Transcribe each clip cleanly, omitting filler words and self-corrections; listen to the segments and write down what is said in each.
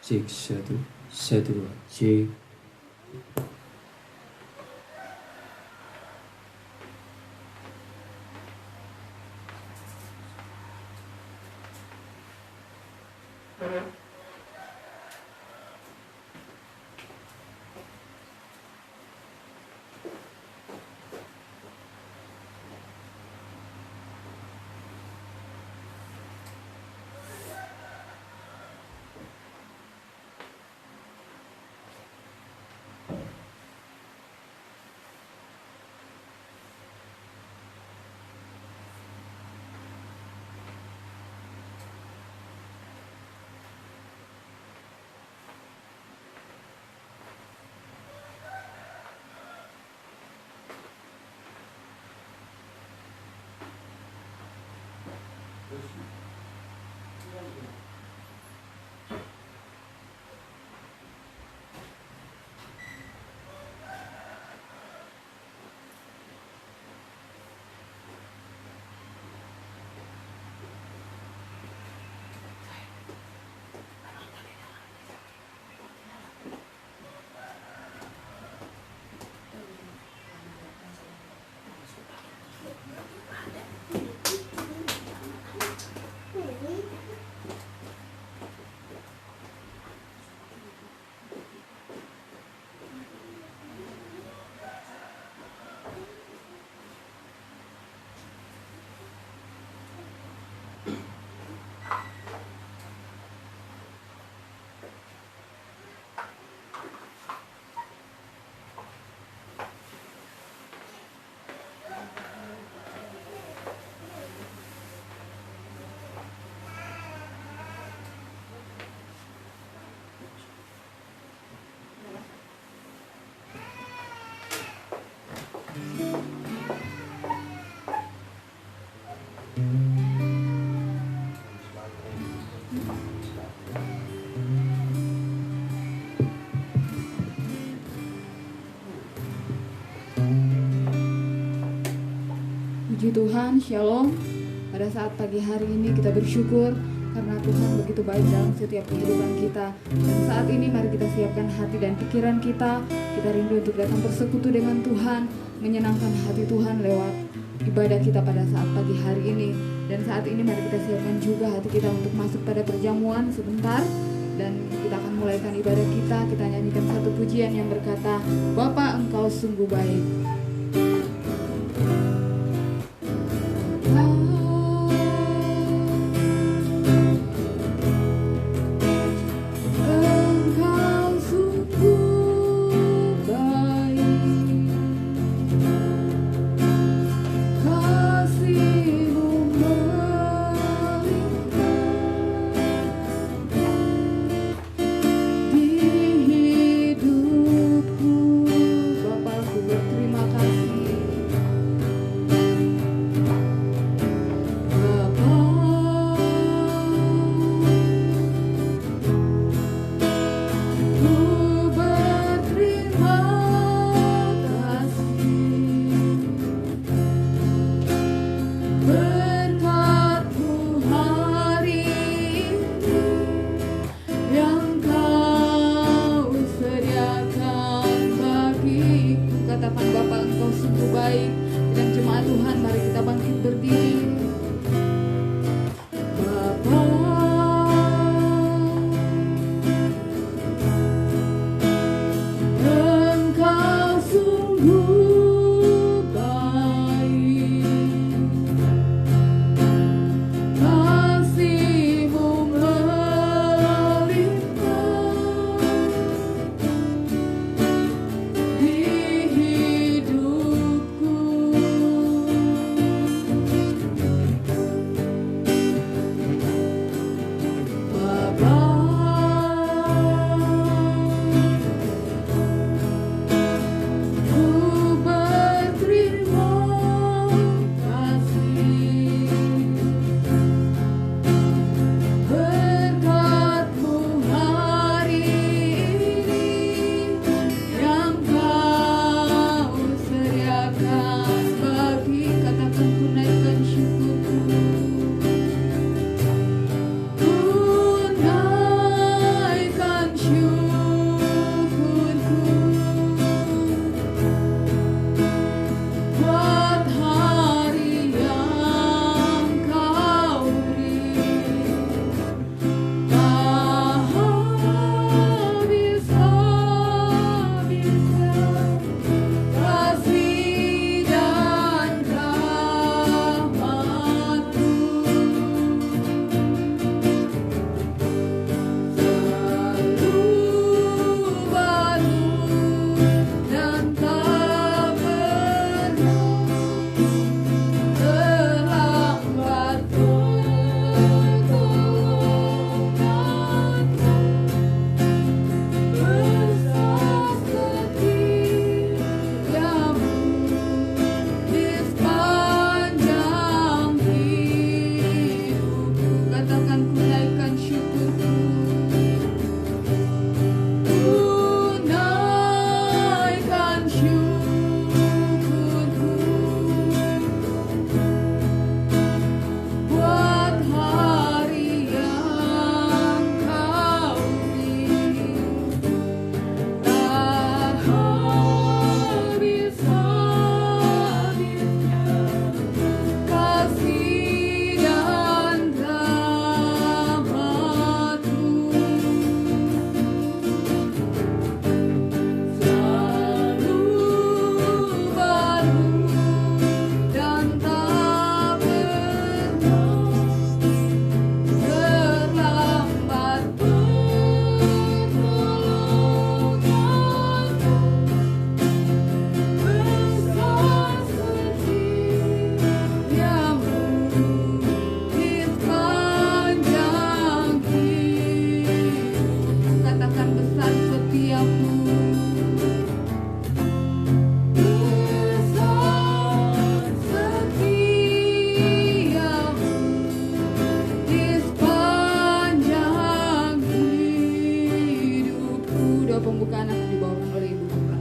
Cek satu dua cek. Puji Tuhan, Shalom. Pada saat pagi hari ini kita bersyukur karena Tuhan begitu baik dalam setiap kehidupan kita. Dan saat ini mari kita siapkan hati dan pikiran kita. Kita rindu untuk datang bersekutu dengan Tuhan, menyenangkan hati Tuhan lewat ibadah kita pada saat pagi hari ini. Dan saat ini mari kita siapkan juga hati kita untuk masuk pada perjamuan sebentar. Dan kita akan mulaikan ibadah kita. Kita nyanyikan satu pujian yang berkata, Bapa Engkau sungguh baik. Terima kasih. baik. Dan jemaat Tuhan, mari kita bangkit berdiri. Bapa, Engkau sungguh baik, kasih-Mu melimpah di hidupku. Bapa, ku berterima kasih, berkat-Mu hari ini yang Kau sediakan bagi, katakan ku naikkan syukurku. Ku naikkan syukurku buat hari yang Kau beri. Tak habis-habisnya kasih dan rahmat-Mu. Selalu baru dan tak pernah terlambat pertolongan-Mu. Besar setiamu di sepanjang hidupku. Katakan ku naikkan syukurku. Ku naikkan syukurku buat hari yang Kau beri. Tak habis-habisnya kasih dan rahmat-Mu. Selalu baru dan tak pernah terlambat pertolongan-Mu. Besar setiamu di sepanjang hidupku. Katakan besar setiamu. Besar setiamu di sepanjang hidupku. Doa pembukaan akan dibawakan oleh Ibu Buka.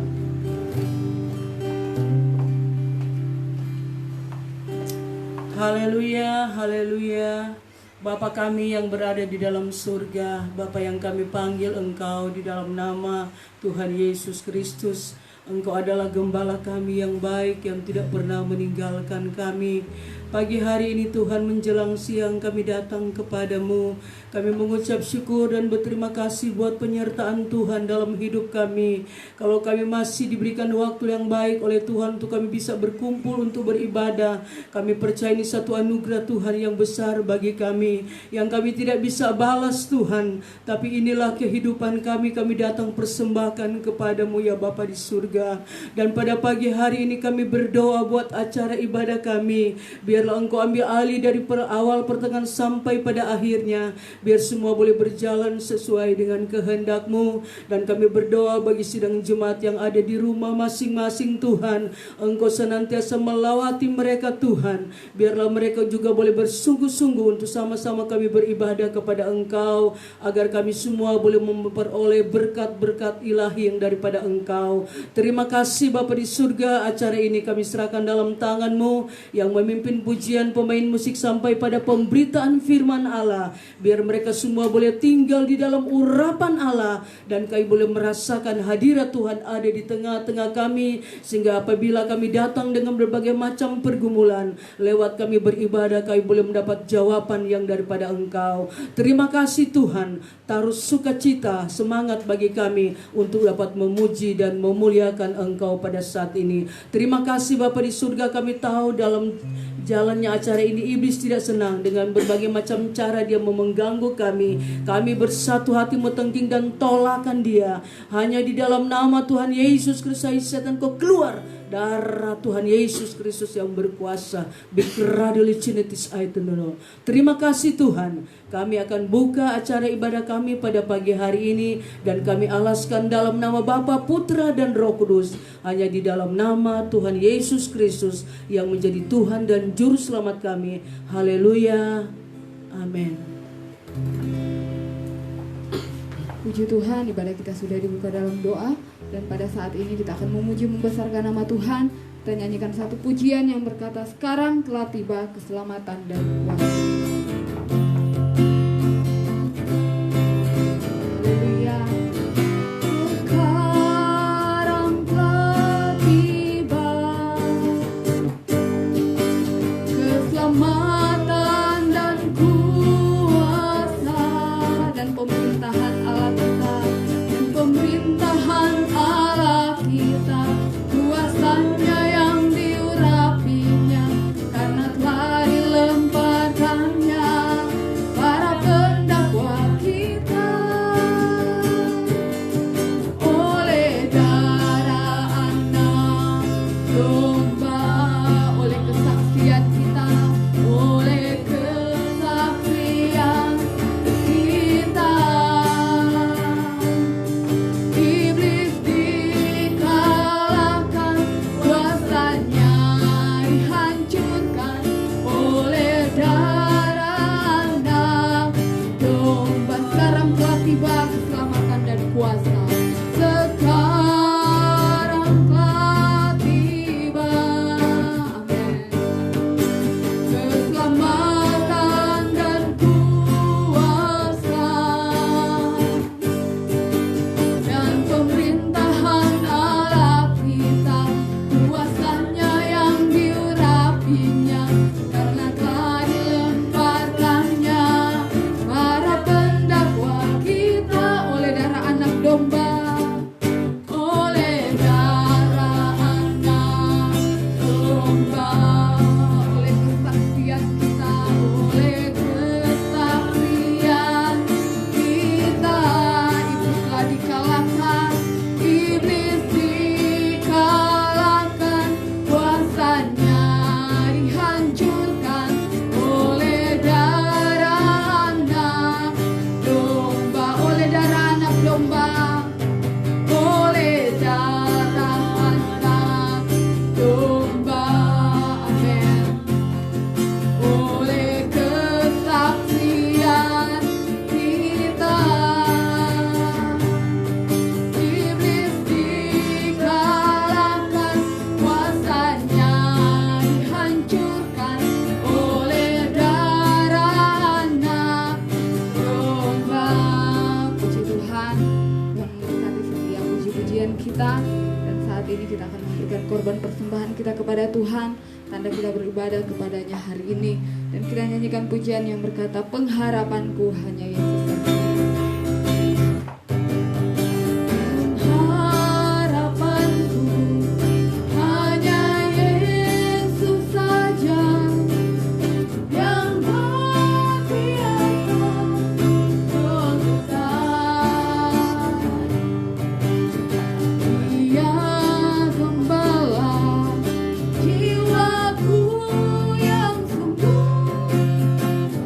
Haleluya, haleluya. Bapa kami yang berada di dalam surga, Bapa yang kami panggil Engkau di dalam nama Tuhan Yesus Kristus. Engkau adalah gembala kami yang baik, yang tidak pernah meninggalkan kami. Pagi hari ini Tuhan, menjelang siang kami datang kepadamu. Kami mengucap syukur dan berterima kasih buat penyertaan Tuhan dalam hidup kami. Kalau kami masih diberikan waktu yang baik oleh Tuhan untuk kami bisa berkumpul untuk beribadah, kami percaya ini satu anugerah Tuhan yang besar bagi kami, yang kami tidak bisa balas Tuhan. Tapi inilah kehidupan kami datang persembahkan kepadamu ya Bapa di surga. Dan pada pagi hari ini kami berdoa buat acara ibadah kami. Biarlah Engkau ambil alih dari awal pertengahan sampai pada akhirnya. Biar semua boleh berjalan sesuai dengan kehendak-Mu. Dan kami berdoa bagi sidang jemaat yang ada di rumah masing-masing Tuhan. Engkau senantiasa melawati mereka Tuhan. Biarlah mereka juga boleh bersungguh-sungguh untuk sama-sama kami beribadah kepada Engkau. Agar kami semua boleh memperoleh berkat-berkat ilahi yang daripada Engkau. Terima kasih Bapa di surga, acara ini kami serahkan dalam tangan-Mu yang memimpin pujian pemain musik sampai pada pemberitaan firman Allah. Biar mereka semua boleh tinggal di dalam urapan Allah dan kami boleh merasakan hadirat Tuhan ada di tengah-tengah kami, sehingga apabila kami datang dengan berbagai macam pergumulan, lewat kami beribadah kami boleh mendapat jawaban yang daripada Engkau. Terima kasih Tuhan, taruh sukacita, semangat bagi kami untuk dapat memuji dan memuliakan Engkau pada saat ini. Terima kasih Bapa di surga, kami tahu dalam jalannya acara ini iblis tidak senang dengan berbagai macam cara dia mengganggu kami. Kami bersatu hati metengking dan tolakan dia. Hanya di dalam nama Tuhan Yesus Kristus setan kau keluar. Darah Tuhan Yesus Kristus yang berkuasa. Terima kasih Tuhan. Kami akan buka acara ibadah kami pada pagi hari ini dan kami alaskan dalam nama Bapa, Putra dan Roh Kudus. Hanya di dalam nama Tuhan Yesus Kristus yang menjadi Tuhan dan Juru Selamat kami. Haleluya. Amin. Puji Tuhan, ibadah kita sudah dibuka dalam doa. Dan pada saat ini kita akan memuji membesarkan nama Tuhan. Kita nyanyikan satu pujian yang berkata, sekarang telah tiba keselamatan dan kuasa. Haleluya. Sekarang telah tiba keselamatan dan kuasa dan pemerintahan Allah kita, dan pemerintahan Allah kita, kuasanya yang diurapinya, karena telah dilemparkannya para pendakwa kita. Oleh darah anak domba, oleh kesaksian kita, oleh kesaksian kita, iblis dikalahkan, kuasanya dihancurkan. Oleh darah anak domba, sekarang telah tiba keselamatan dan kuasa. Sekarang telah tiba, amin, keselamatan dan kuasa dan pemerintahan Allah kita, kuasanya yang diurapinya, karena telah dilemparkannya para pendakwa kita. Oleh darah anak domba, oleh darah anak domba, oleh kesaksian kita, oleh kesaksian kita, iblis telah dikalahkan, iblis dikalahkan, kuasanya dihancurkan. Oleh darah anak domba, oleh darah anak domba, oleh darah anak domba, amin, oleh kesaksian kita, iblis dikalahkan, kuasanya dihancurkan. Oleh darah anak domba. Puji Tuhan yang memberkati setiap puji-pujian kita. Dan saat ini kita akan memberikan korban persembahan kita kepada Tuhan, tanda kita beribadah kepadanya hari ini. Dan kita nyanyikan pujian yang berkata, pengharapanku hanya Yesus saja. Harapanku hanya Yesus saja, yang membiarkan kesusahan. Dia gembala jiwaku yang sembuh.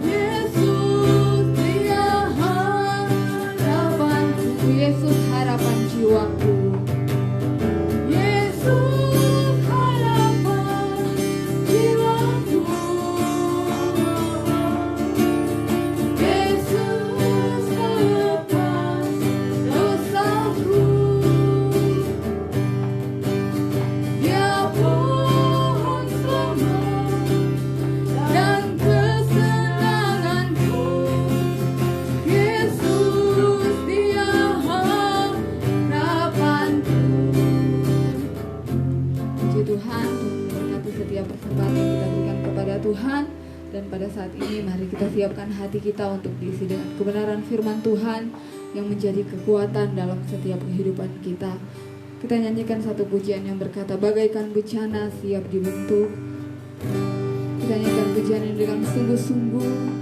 Yesus dia puji Tuhan, Tuhan memberkati setiap persembahan yang kita berikan kepada Tuhan. Dan pada saat ini mari kita siapkan hati kita untuk diisi dengan kebenaran firman Tuhan yang menjadi kekuatan dalam setiap kehidupan kita. Kita nyanyikan satu pujian yang berkata, bagaikan bencana siap dibentuk. Kita nyanyikan pujian ini dengan sungguh-sungguh.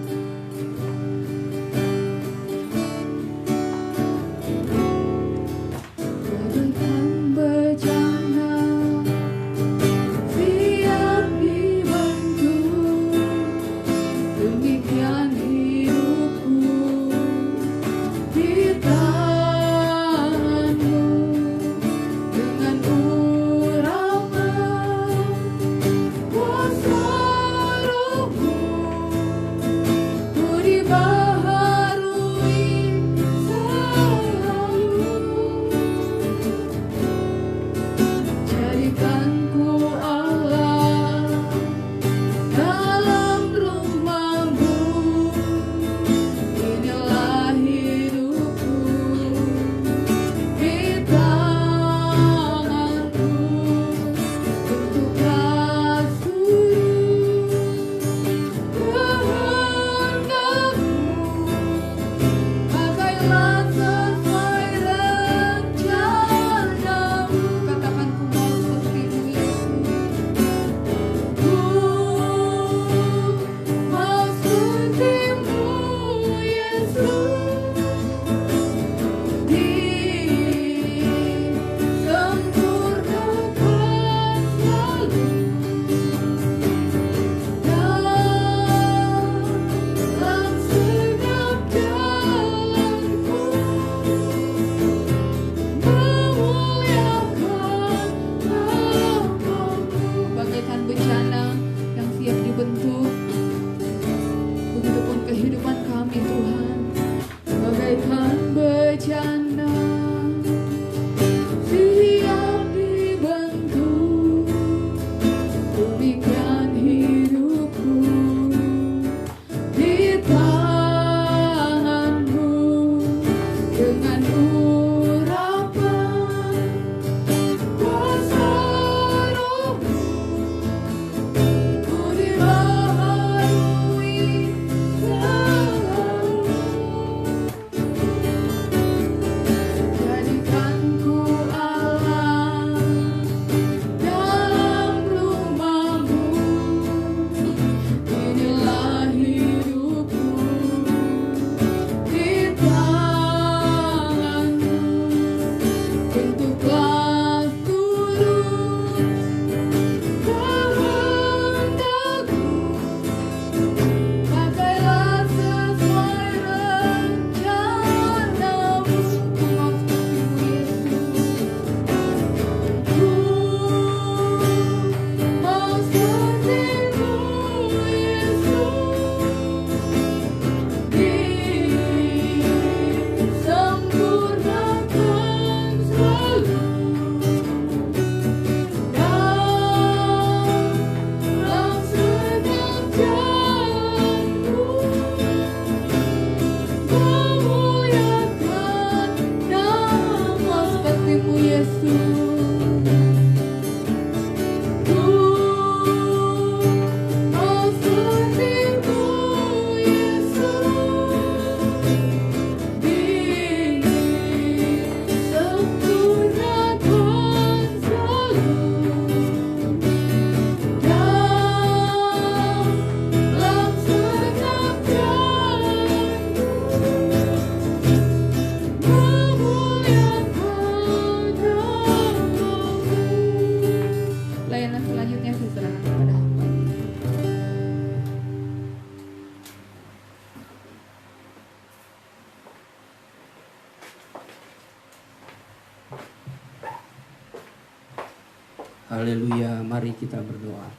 Haleluya, mari kita berdoa.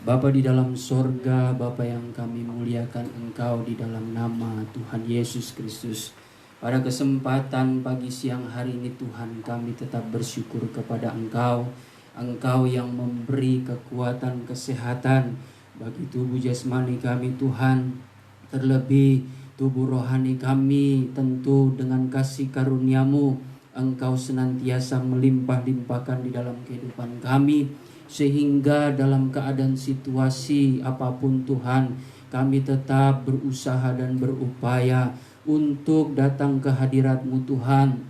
Bapa di dalam sorga, Bapa yang kami muliakan Engkau di dalam nama Tuhan Yesus Kristus. Pada kesempatan pagi siang hari ini Tuhan, kami tetap bersyukur kepada Engkau. Engkau yang memberi kekuatan kesehatan bagi tubuh jasmani kami Tuhan. Terlebih tubuh rohani kami, tentu dengan kasih karunia-Mu Engkau senantiasa melimpah-limpahkan di dalam kehidupan kami. sehingga dalam keadaan situasi apapun Tuhan, kami tetap berusaha dan berupaya untuk datang ke hadirat-Mu Tuhan.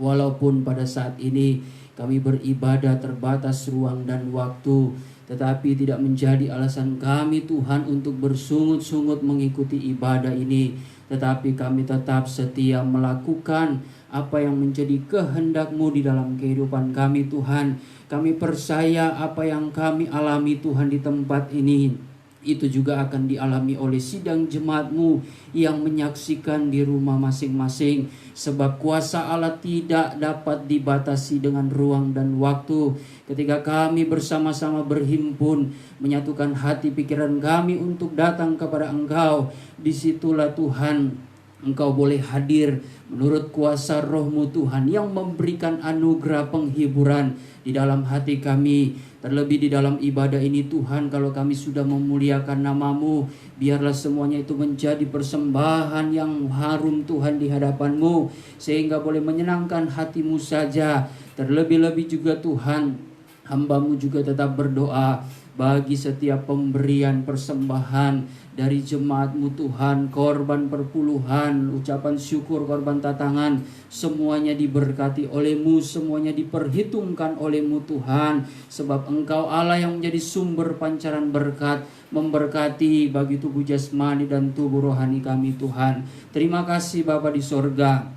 Walaupun pada saat ini kami beribadah terbatas ruang dan waktu, tetapi tidak menjadi alasan kami Tuhan untuk bersungut-sungut mengikuti ibadah ini. Tetapi kami tetap setia melakukan apa yang menjadi kehendak-Mu di dalam kehidupan kami Tuhan. Kami percaya apa yang kami alami Tuhan di tempat ini, itu juga akan dialami oleh sidang jemaat-Mu yang menyaksikan di rumah masing-masing. Sebab kuasa Allah tidak dapat dibatasi dengan ruang dan waktu. Ketika kami bersama-sama berhimpun, menyatukan hati pikiran kami untuk datang kepada Engkau, disitulah Tuhan Engkau boleh hadir menurut kuasa Roh-Mu Tuhan yang memberikan anugerah penghiburan di dalam hati kami. Terlebih di dalam ibadah ini Tuhan, kalau kami sudah memuliakan nama-Mu, biarlah semuanya itu menjadi persembahan yang harum Tuhan di hadapan-Mu, sehingga boleh menyenangkan hati-Mu saja. Terlebih-lebih juga Tuhan, hamba-Mu juga tetap berdoa bagi setiap pemberian persembahan dari jemaat-Mu Tuhan, korban perpuluhan, ucapan syukur, korban tatangan, semuanya diberkati oleh-Mu, semuanya diperhitungkan oleh-Mu Tuhan. Sebab Engkau Allah yang menjadi sumber pancaran berkat, memberkati bagi tubuh jasmani dan tubuh rohani kami Tuhan. Terima kasih Bapa di sorga.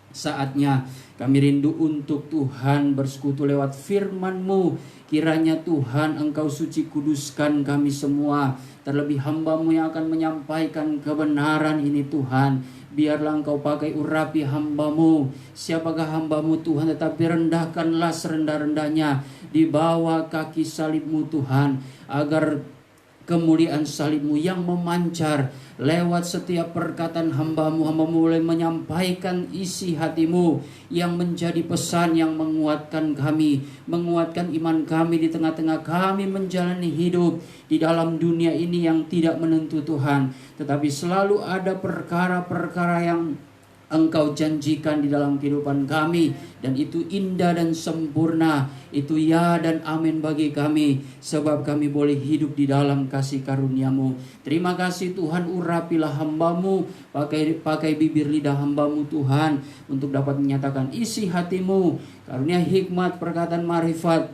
Saatnya kami rindu untuk Tuhan bersekutu lewat firman-Mu. Kiranya Tuhan Engkau suci kuduskan kami semua. Terlebih hamba-Mu yang akan menyampaikan kebenaran ini Tuhan. Biarlah Engkau pakai urapi hamba-Mu. Siapakah hamba-Mu Tuhan, tetapi rendahkanlah serendah-rendahnya di bawah kaki salib-Mu Tuhan. Agar kemuliaan salib-Mu yang memancar lewat setiap perkataan hamba-Mu. Hamba-Mu boleh menyampaikan isi hati-Mu yang menjadi pesan yang menguatkan kami, menguatkan iman kami di tengah-tengah kami menjalani hidup di dalam dunia ini yang tidak menentu Tuhan. Tetapi selalu ada perkara-perkara yang Engkau janjikan di dalam kehidupan kami, dan itu indah dan sempurna. Itu ya dan amin bagi kami, sebab kami boleh hidup di dalam kasih karunia-Mu. Terima kasih Tuhan, urapilah hamba-Mu, pakai bibir lidah hamba-Mu Tuhan, untuk dapat menyatakan isi hati-Mu, karunia hikmat, perkataan marifat,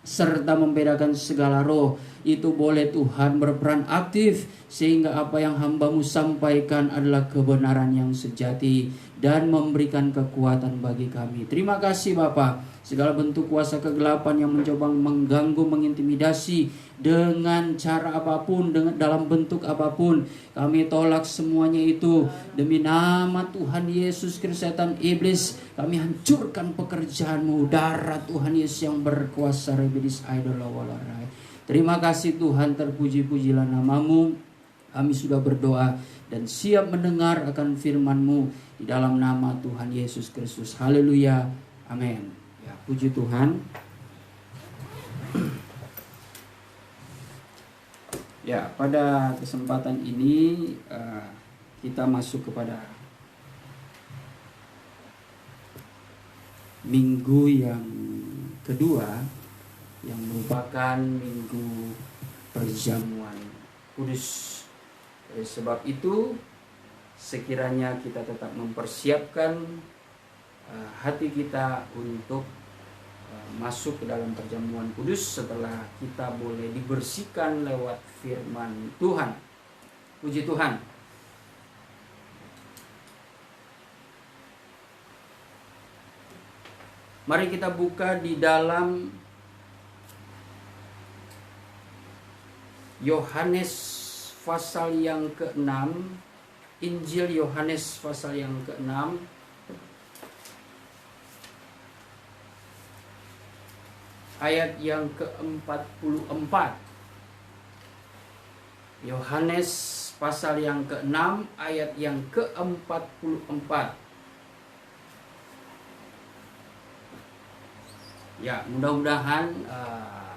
serta membedakan segala roh. Itu boleh Tuhan berperan aktif, sehingga apa yang hamba-Mu sampaikan adalah kebenaran yang sejati dan memberikan kekuatan bagi kami. Terima kasih Bapa. Segala bentuk kuasa kegelapan yang mencoba mengganggu, mengintimidasi dengan cara apapun, dengan dalam bentuk apapun, kami tolak semuanya itu. Demi nama Tuhan Yesus Kristus, setan iblis, kami hancurkan pekerjaan-Mu. Darah Tuhan Yesus yang berkuasa, rebidis aidola walarai. Terima kasih Tuhan, terpuji-pujilah nama-Mu. Kami sudah berdoa dan siap mendengar akan firman-Mu di dalam nama Tuhan Yesus Kristus. Haleluya. Amin. Ya, puji Tuhan. Ya, pada kesempatan ini kita masuk kepada minggu yang kedua, yang merupakan minggu perjamuan kudus. Oleh sebab itu, sekiranya kita tetap mempersiapkan hati kita untuk masuk ke dalam perjamuan kudus setelah kita boleh dibersihkan lewat firman Tuhan. Puji Tuhan. Mari kita buka di dalam Yohanes pasal yang ke-6, Injil Yohanes pasal yang ke-6, ayat yang ke-44. Yohanes pasal yang ke-6, ayat yang ke-44. Ya, mudah-mudahan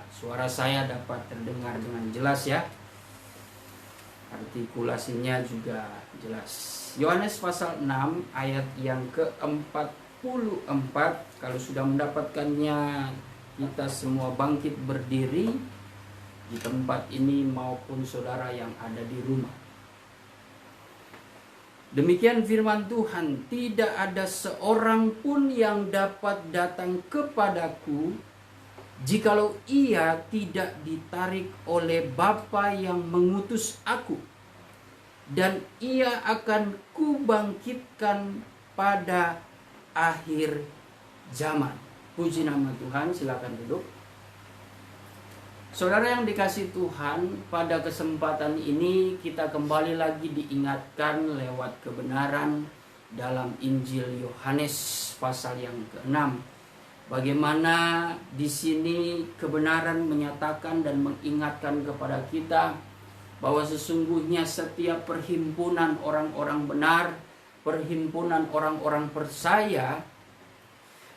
suara saya dapat terdengar dengan jelas ya. Artikulasinya juga jelas. Yohanes pasal 6 ayat yang ke-44. Kalau sudah mendapatkannya, kita semua bangkit berdiri di tempat ini maupun saudara yang ada di rumah. Demikian firman Tuhan, tidak ada seorang pun yang dapat datang kepadaku jikalau ia tidak ditarik oleh Bapa yang mengutus aku, dan ia akan kubangkitkan pada akhir zaman. Puji nama Tuhan, silakan duduk. Saudara yang dikasihi Tuhan, pada kesempatan ini kita kembali lagi diingatkan lewat kebenaran dalam Injil Yohanes pasal yang ke-6. Bagaimana di sini kebenaran menyatakan dan mengingatkan kepada kita bahwa sesungguhnya setiap perhimpunan orang-orang benar, perhimpunan orang-orang percaya,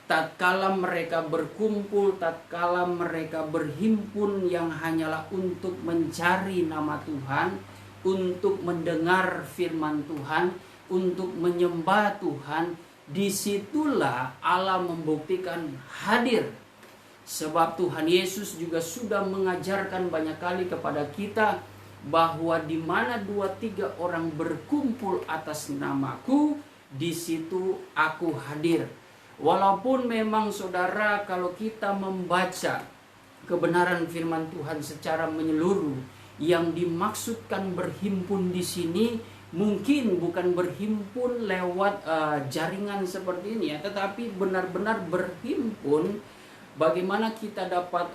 tatkala mereka berkumpul, tatkala mereka berhimpun yang hanyalah untuk mencari nama Tuhan, untuk mendengar firman Tuhan, untuk menyembah Tuhan, disitulah Allah membuktikan hadir. Sebab Tuhan Yesus juga sudah mengajarkan banyak kali kepada kita bahwa di mana 2-3 orang berkumpul atas namaku, di situ aku hadir. Walaupun memang saudara, kalau kita membaca kebenaran firman Tuhan secara menyeluruh, yang dimaksudkan berhimpun di sini mungkin bukan berhimpun lewat jaringan seperti ini ya, tetapi benar-benar berhimpun. Bagaimana kita dapat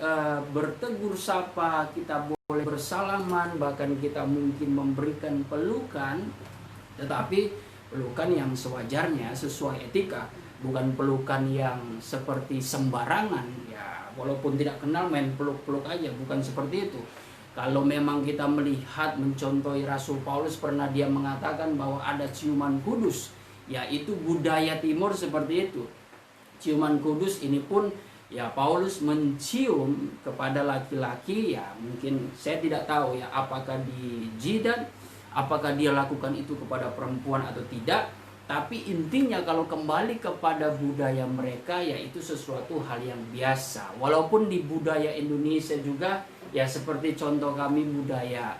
bertegur sapa, kita boleh bersalaman, bahkan kita mungkin memberikan pelukan, tetapi pelukan yang sewajarnya sesuai etika. Bukan pelukan yang seperti sembarangan ya, walaupun tidak kenal main peluk-peluk aja, bukan seperti itu. Kalau memang kita melihat mencontohi Rasul Paulus, pernah dia mengatakan bahwa ada ciuman kudus, yaitu budaya timur seperti itu. Ciuman kudus ini pun ya Paulus mencium kepada laki-laki, ya mungkin saya tidak tahu ya apakah di jidat, apakah dia lakukan itu kepada perempuan atau tidak. Tapi intinya kalau kembali kepada budaya mereka, yaitu sesuatu hal yang biasa. Walaupun di budaya Indonesia juga, ya seperti contoh kami budaya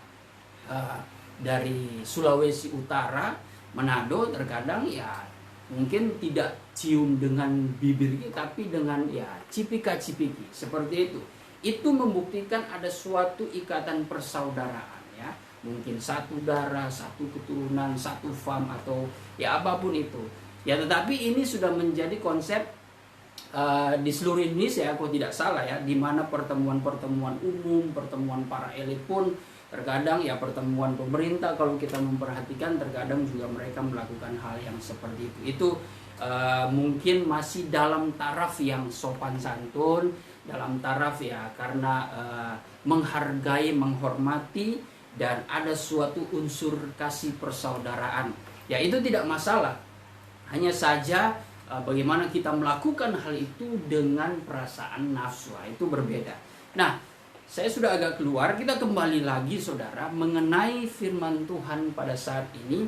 dari Sulawesi Utara, Manado, terkadang ya mungkin tidak cium dengan bibir kita, tapi dengan ya cipika-cipiki, seperti itu. Itu membuktikan ada suatu ikatan persaudaraan ya. Mungkin satu darah, satu keturunan, satu fam, atau ya apapun itu. Ya tetapi ini sudah menjadi konsep di seluruh Indonesia, aku tidak salah ya, di mana pertemuan-pertemuan umum, pertemuan para elit pun terkadang ya, pertemuan pemerintah kalau kita memperhatikan terkadang juga mereka melakukan hal yang seperti itu. Itu mungkin masih dalam taraf yang sopan santun, dalam taraf ya karena menghargai, menghormati, dan ada suatu unsur kasih persaudaraan. Ya itu tidak masalah. Hanya saja bagaimana kita melakukan hal itu dengan perasaan nafsu, itu berbeda. Nah, saya sudah agak keluar, kita kembali lagi saudara mengenai firman Tuhan pada saat ini,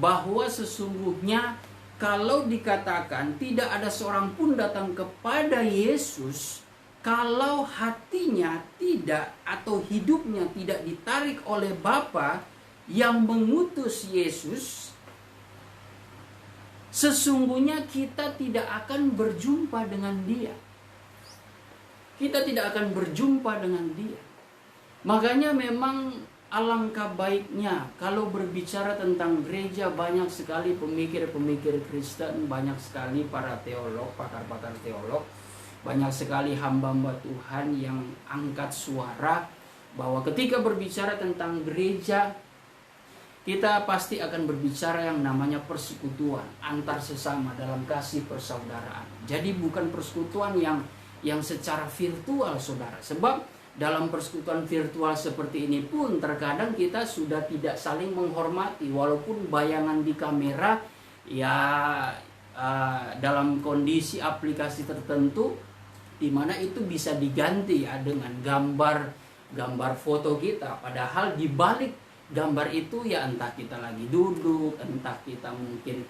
bahwa sesungguhnya kalau dikatakan tidak ada seorang pun datang kepada Yesus kalau hatinya tidak atau hidupnya tidak ditarik oleh Bapa yang mengutus Yesus, sesungguhnya kita tidak akan berjumpa dengan Dia. Kita tidak akan berjumpa dengan Dia. Makanya memang alangkah baiknya kalau berbicara tentang gereja, banyak sekali pemikir-pemikir Kristen, banyak sekali para teolog, pakar-pakar teolog, banyak sekali hamba-hamba Tuhan yang angkat suara bahwa ketika berbicara tentang gereja, kita pasti akan berbicara yang namanya persekutuan antar sesama dalam kasih persaudaraan. Jadi bukan persekutuan yang secara virtual saudara. Sebab dalam persekutuan virtual seperti ini pun terkadang kita sudah tidak saling menghormati. Walaupun bayangan di kamera ya dalam kondisi aplikasi tertentu, di mana itu bisa diganti ya dengan gambar foto kita, padahal di balik gambar itu ya entah kita lagi duduk, entah kita mungkin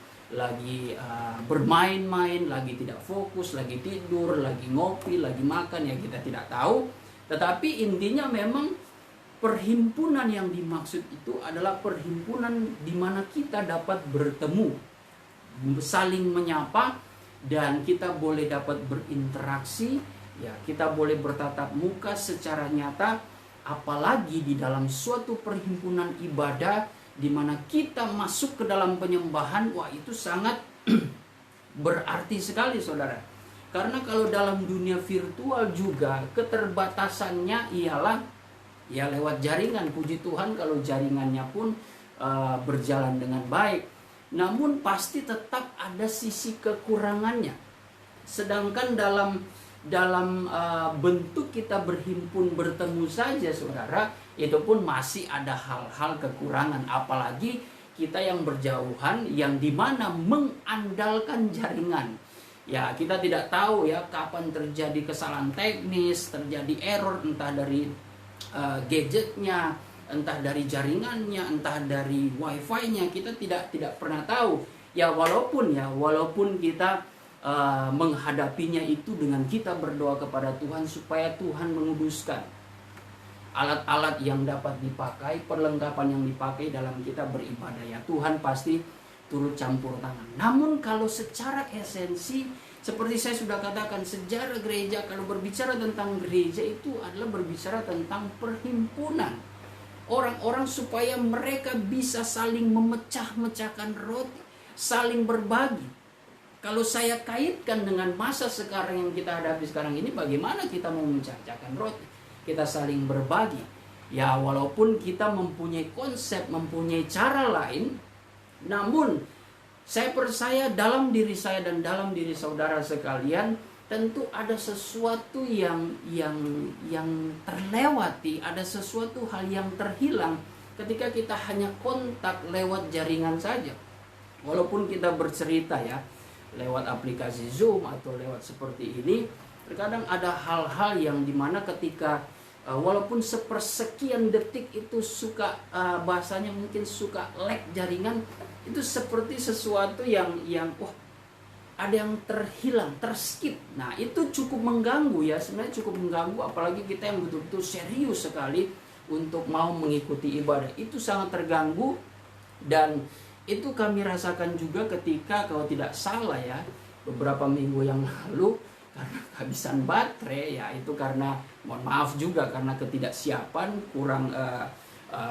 bermain-main, lagi tidak fokus, lagi tidur, lagi ngopi, lagi makan, ya kita tidak tahu. Tetapi intinya memang perhimpunan yang dimaksud itu adalah perhimpunan di mana kita dapat bertemu, saling menyapa, dan kita boleh dapat berinteraksi, ya kita boleh bertatap muka secara nyata, apalagi di dalam suatu perhimpunan ibadah di mana kita masuk ke dalam penyembahan. Wah, itu sangat berarti sekali, saudara. Karena kalau dalam dunia virtual juga keterbatasannya ialah ya lewat jaringan. Puji Tuhan kalau jaringannya pun berjalan dengan baik, namun pasti tetap ada sisi kekurangannya. Sedangkan dalam bentuk kita berhimpun bertemu saja, saudara, itu pun masih ada hal-hal kekurangan. Apalagi kita yang berjauhan, yang dimana mengandalkan jaringan. Ya, kita tidak tahu ya kapan terjadi kesalahan teknis, terjadi error, entah dari gadgetnya, entah dari jaringannya, entah dari wifi-nya. Kita tidak pernah tahu. Ya walaupun kita menghadapinya itu dengan kita berdoa kepada Tuhan supaya Tuhan menguduskan alat-alat yang dapat dipakai, perlengkapan yang dipakai dalam kita beribadah, ya Tuhan pasti turut campur tangan. Namun kalau secara esensi, seperti saya sudah katakan, sejarah gereja, kalau berbicara tentang gereja itu adalah berbicara tentang perhimpunan orang-orang supaya mereka bisa saling memecah-mecahkan roti, saling berbagi. Kalau saya kaitkan dengan masa sekarang yang kita hadapi sekarang ini, bagaimana kita mau memecah-mecahkan roti? Kita saling berbagi. Ya walaupun kita mempunyai konsep, mempunyai cara lain, namun saya percaya dalam diri saya dan dalam diri saudara sekalian tentu ada sesuatu yang terlewati, ada sesuatu hal yang terhilang ketika kita hanya kontak lewat jaringan saja. Walaupun kita bercerita ya lewat aplikasi Zoom atau lewat seperti ini, terkadang ada hal-hal yang dimana ketika walaupun sepersekian detik itu suka bahasanya mungkin suka lag jaringan, itu seperti sesuatu yang wah, ada yang terhilang, terskip. Nah itu cukup mengganggu ya, sebenarnya cukup mengganggu, apalagi kita yang betul-betul serius sekali untuk mau mengikuti ibadah, itu sangat terganggu. Dan itu kami rasakan juga ketika, kalau tidak salah ya, beberapa minggu yang lalu, karena kehabisan baterai, ya itu karena, mohon maaf juga, karena ketidaksiapan,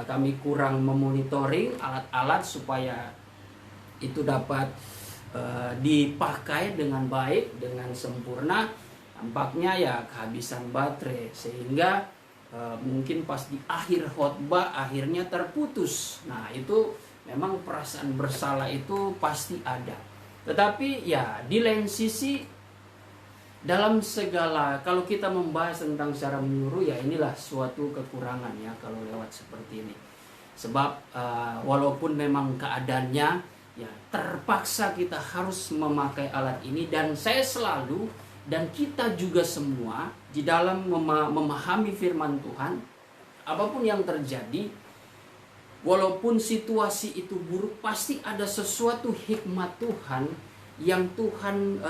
kami kurang memonitoring alat-alat supaya itu dapat dipakai dengan baik, dengan sempurna. Tampaknya ya kehabisan baterai, sehingga mungkin pas di akhir khotbah akhirnya terputus. Nah itu memang perasaan bersalah itu pasti ada. Tetapi ya di lain sisi, dalam segala, kalau kita membahas tentang secara menyeluruh, ya inilah suatu kekurangan ya kalau lewat seperti ini. Sebab walaupun memang keadaannya ya terpaksa kita harus memakai alat ini, dan saya selalu dan kita juga semua di dalam memahami firman Tuhan, apapun yang terjadi, walaupun situasi itu buruk, pasti ada sesuatu hikmat Tuhan yang Tuhan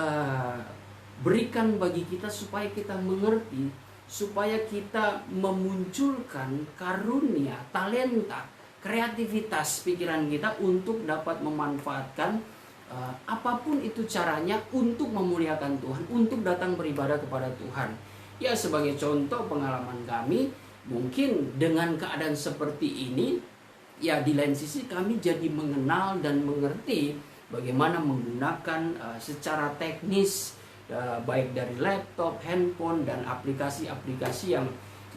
berikan bagi kita supaya kita mengerti, supaya kita memunculkan karunia, talenta, kreativitas pikiran kita untuk dapat memanfaatkan apapun itu caranya untuk memuliakan Tuhan, untuk datang beribadah kepada Tuhan. Ya sebagai contoh pengalaman kami, mungkin dengan keadaan seperti ini, ya di lain sisi kami jadi mengenal dan mengerti bagaimana menggunakan secara teknis, baik dari laptop, handphone, dan aplikasi-aplikasi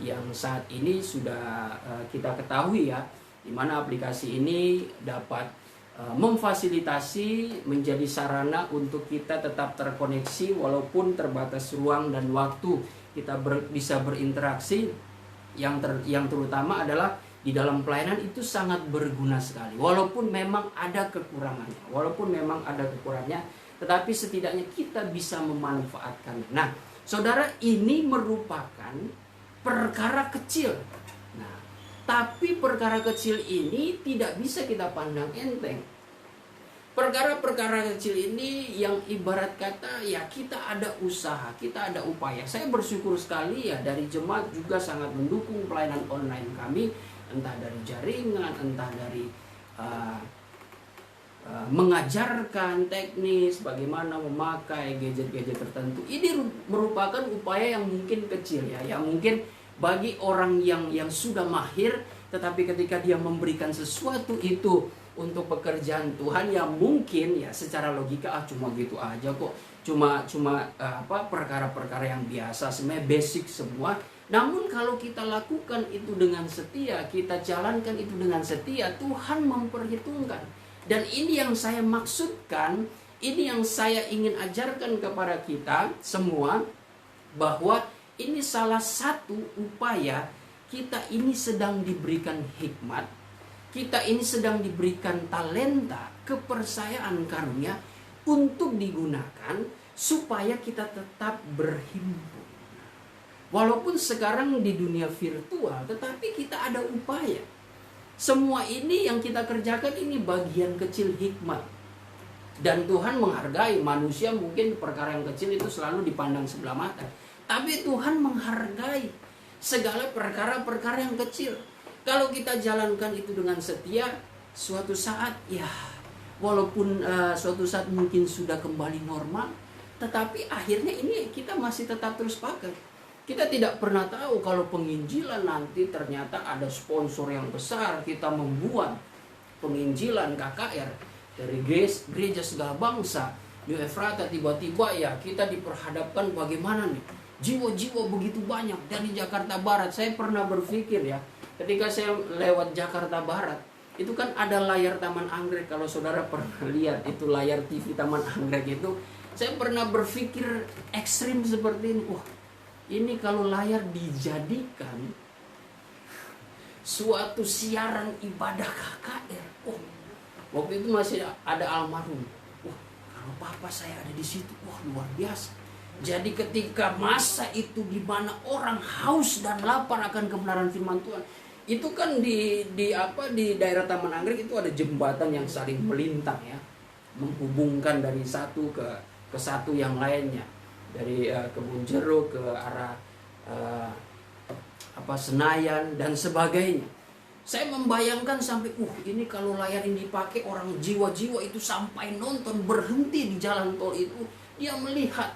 yang saat ini sudah kita ketahui ya, di mana aplikasi ini dapat memfasilitasi, menjadi sarana untuk kita tetap terkoneksi walaupun terbatas ruang dan waktu. Kita bisa berinteraksi, yang terutama adalah di dalam pelayanan itu sangat berguna sekali. Walaupun memang ada kekurangannya, tetapi setidaknya kita bisa memanfaatkan. Nah, saudara, ini merupakan perkara kecil. Nah, tapi perkara kecil ini tidak bisa kita pandang enteng. Perkara-perkara kecil ini yang ibarat kata ya kita ada usaha, kita ada upaya. Saya bersyukur sekali ya dari jemaat juga sangat mendukung pelayanan online kami, entah dari jaringan, entah dari mengajarkan teknis bagaimana memakai gadget-gadget tertentu. Ini merupakan upaya yang mungkin kecil ya, yang mungkin bagi orang yang sudah mahir, tetapi ketika dia memberikan sesuatu itu untuk pekerjaan Tuhan yang mungkin ya secara logika cuma gitu aja kok, cuma perkara-perkara yang biasa, sebenarnya basic semua. Namun kalau kita lakukan itu dengan setia, kita jalankan itu dengan setia, Tuhan memperhitungkan. Dan ini yang saya maksudkan, ini yang saya ingin ajarkan kepada kita semua, bahwa ini salah satu upaya kita ini sedang diberikan hikmat, kita ini sedang diberikan talenta, kepercayaan karunia untuk digunakan supaya kita tetap berhimpun. Walaupun sekarang di dunia virtual, tetapi kita ada upaya. Semua ini yang kita kerjakan ini bagian kecil hikmat. Dan Tuhan menghargai manusia, mungkin perkara yang kecil itu selalu dipandang sebelah mata. Tapi Tuhan menghargai segala perkara-perkara yang kecil. Kalau kita jalankan itu dengan setia, suatu saat ya walaupun suatu saat mungkin sudah kembali normal, tetapi akhirnya ini kita masih tetap terus pakai. Kita tidak pernah tahu kalau penginjilan nanti ternyata ada sponsor yang besar, kita membuat penginjilan KKR dari gereja segala bangsa New Ephrata, tiba-tiba ya kita diperhadapkan bagaimana nih jiwa-jiwa begitu banyak dari Jakarta Barat. Saya pernah berpikir ya, ketika saya lewat Jakarta Barat, itu kan ada layar Taman Anggrek. Kalau saudara pernah lihat itu layar TV Taman Anggrek itu, saya pernah berpikir ekstrim seperti ini. Wah, ini kalau layar dijadikan suatu siaran ibadah KKR. Oh, waktu itu masih ada almarhum. Wah, kalau papa saya ada di situ, wah luar biasa. Jadi ketika masa itu di mana orang haus dan lapar akan kebenaran firman Tuhan, itu kan di daerah Taman Anggrek itu ada jembatan yang saling melintang ya, menghubungkan dari satu ke satu yang lainnya, dari Kebun Jeruk ke arah Senayan dan sebagainya. Saya membayangkan sampai ini kalau layar ini dipakai, orang jiwa-jiwa itu sampai nonton berhenti di jalan tol itu, dia melihat,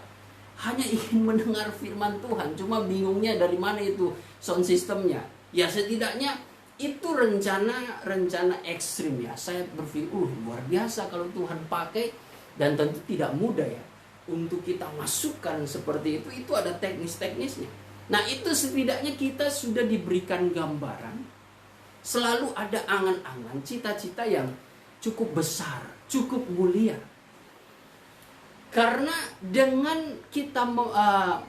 hanya ingin mendengar firman Tuhan, cuma bingungnya dari mana itu sound systemnya. Ya setidaknya itu rencana ekstrim ya. Saya berpikir luar biasa kalau Tuhan pakai, dan tentu tidak mudah ya untuk kita masukkan seperti itu. Itu ada teknis-teknisnya. Nah itu setidaknya kita sudah diberikan gambaran. Selalu ada angan-angan, cita-cita yang cukup besar, cukup mulia. Karena dengan kita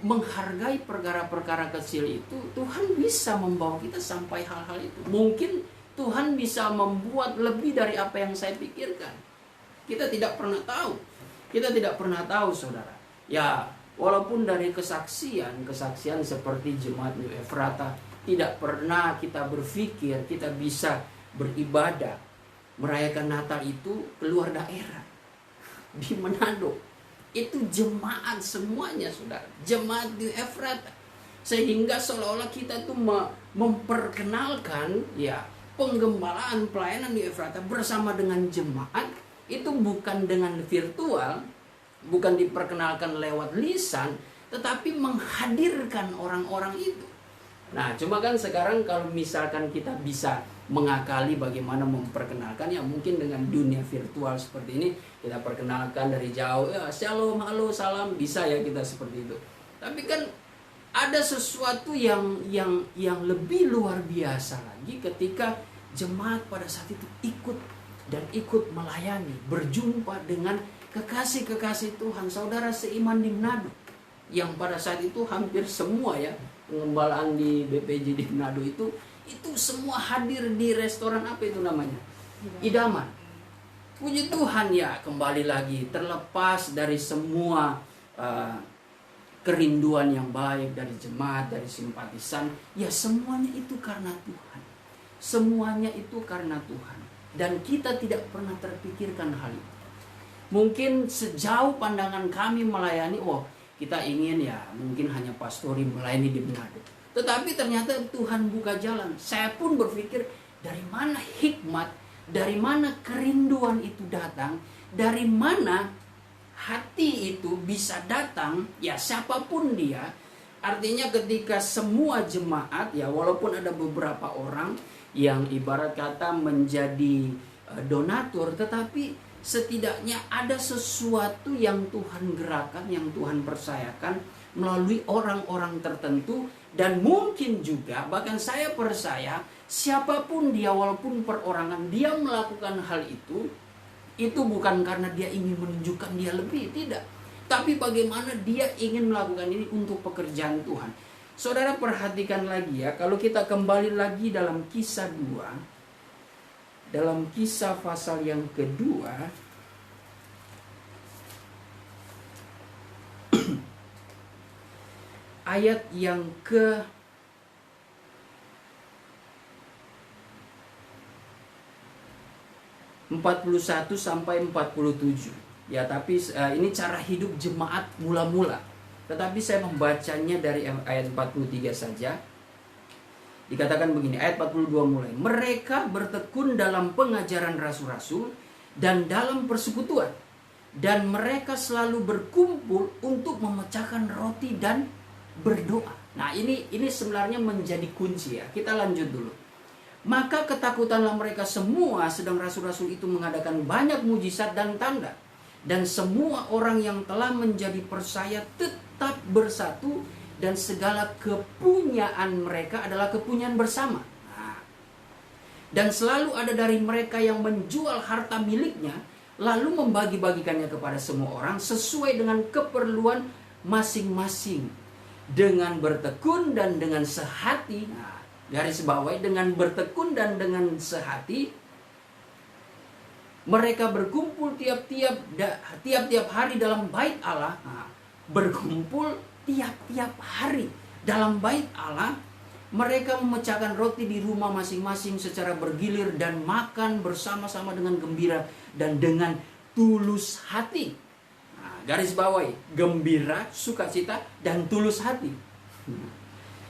menghargai perkara-perkara kecil itu, Tuhan bisa membawa kita sampai hal-hal itu. Mungkin Tuhan bisa membuat lebih dari apa yang saya pikirkan. Kita tidak pernah tahu. Kita tidak pernah tahu, saudara. Ya, walaupun dari kesaksian seperti jemaat New Ephrata, tidak pernah kita berpikir kita bisa beribadah, merayakan Natal itu keluar daerah. Di Manado. Itu jemaat semuanya, saudara, jemaat di Ephrata, sehingga seolah-olah kita tuh memperkenalkan ya penggembalaan pelayanan di Ephrata bersama dengan jemaat itu bukan dengan virtual, bukan diperkenalkan lewat lisan, tetapi menghadirkan orang-orang itu. Nah, cuma kan sekarang kalau misalkan kita bisa mengakali bagaimana memperkenalkan, ya mungkin dengan dunia virtual seperti ini, kita perkenalkan dari jauh, ya shalom, halo, salam, bisa ya kita seperti itu. Tapi kan ada sesuatu yang lebih luar biasa lagi ketika jemaat pada saat itu ikut melayani, berjumpa dengan kekasih-kekasih Tuhan, saudara seiman di Manado, yang pada saat itu hampir semua ya pengembalaan di BPJ di Manado itu semua hadir di restoran apa itu namanya? Idaman. Puji Tuhan ya, kembali lagi terlepas dari semua kerinduan yang baik dari jemaat, dari simpatisan, ya semuanya itu karena Tuhan. Semuanya itu karena Tuhan. Dan kita tidak pernah terpikirkan hal itu. Mungkin sejauh pandangan kami melayani, kita ingin ya mungkin hanya pastori melayani di Manado. Tetapi ternyata Tuhan buka jalan. Saya pun berpikir, dari mana hikmat, dari mana kerinduan itu datang, dari mana hati itu bisa datang, ya siapapun dia. Artinya ketika semua jemaat, ya walaupun ada beberapa orang yang ibarat kata menjadi donatur, tetapi setidaknya ada sesuatu yang Tuhan gerakan, yang Tuhan percayakan melalui orang-orang tertentu. Dan mungkin juga, bahkan saya percaya, siapapun dia walaupun perorangan, dia melakukan hal itu bukan karena dia ingin menunjukkan dia lebih, tidak. Tapi bagaimana dia ingin melakukan ini untuk pekerjaan Tuhan. Saudara perhatikan lagi ya, kalau kita kembali lagi dalam Kisah 2, dalam Kisah pasal yang kedua, ayat yang ke 41 sampai 47. Ya, tapi ini cara hidup jemaat mula-mula. Tetapi saya membacanya dari ayat 43 saja. Dikatakan begini, ayat 42 mulai. Mereka bertekun dalam pengajaran rasul-rasul dan dalam persekutuan. Dan mereka selalu berkumpul untuk memecahkan roti dan berdoa. Nah, ini sebenarnya menjadi kunci ya. Kita lanjut dulu. Maka ketakutanlah mereka semua, sedang rasul-rasul itu mengadakan banyak mujizat dan tanda. Dan semua orang yang telah menjadi percaya tetap bersatu, dan segala kepunyaan mereka adalah kepunyaan bersama. Nah, dan selalu ada dari mereka yang menjual harta miliknya, lalu membagi-bagikannya kepada semua orang sesuai dengan keperluan masing-masing, dengan bertekun dan dengan sehati. Nah, garis bawahi, dengan bertekun dan dengan sehati, mereka berkumpul tiap-tiap hari dalam bait Allah. Nah, berkumpul tiap-tiap hari dalam bait Allah. Mereka memecahkan roti di rumah masing-masing secara bergilir dan makan bersama-sama dengan gembira dan dengan tulus hati. Nah, garis bawahi, gembira, sukacita, dan tulus hati.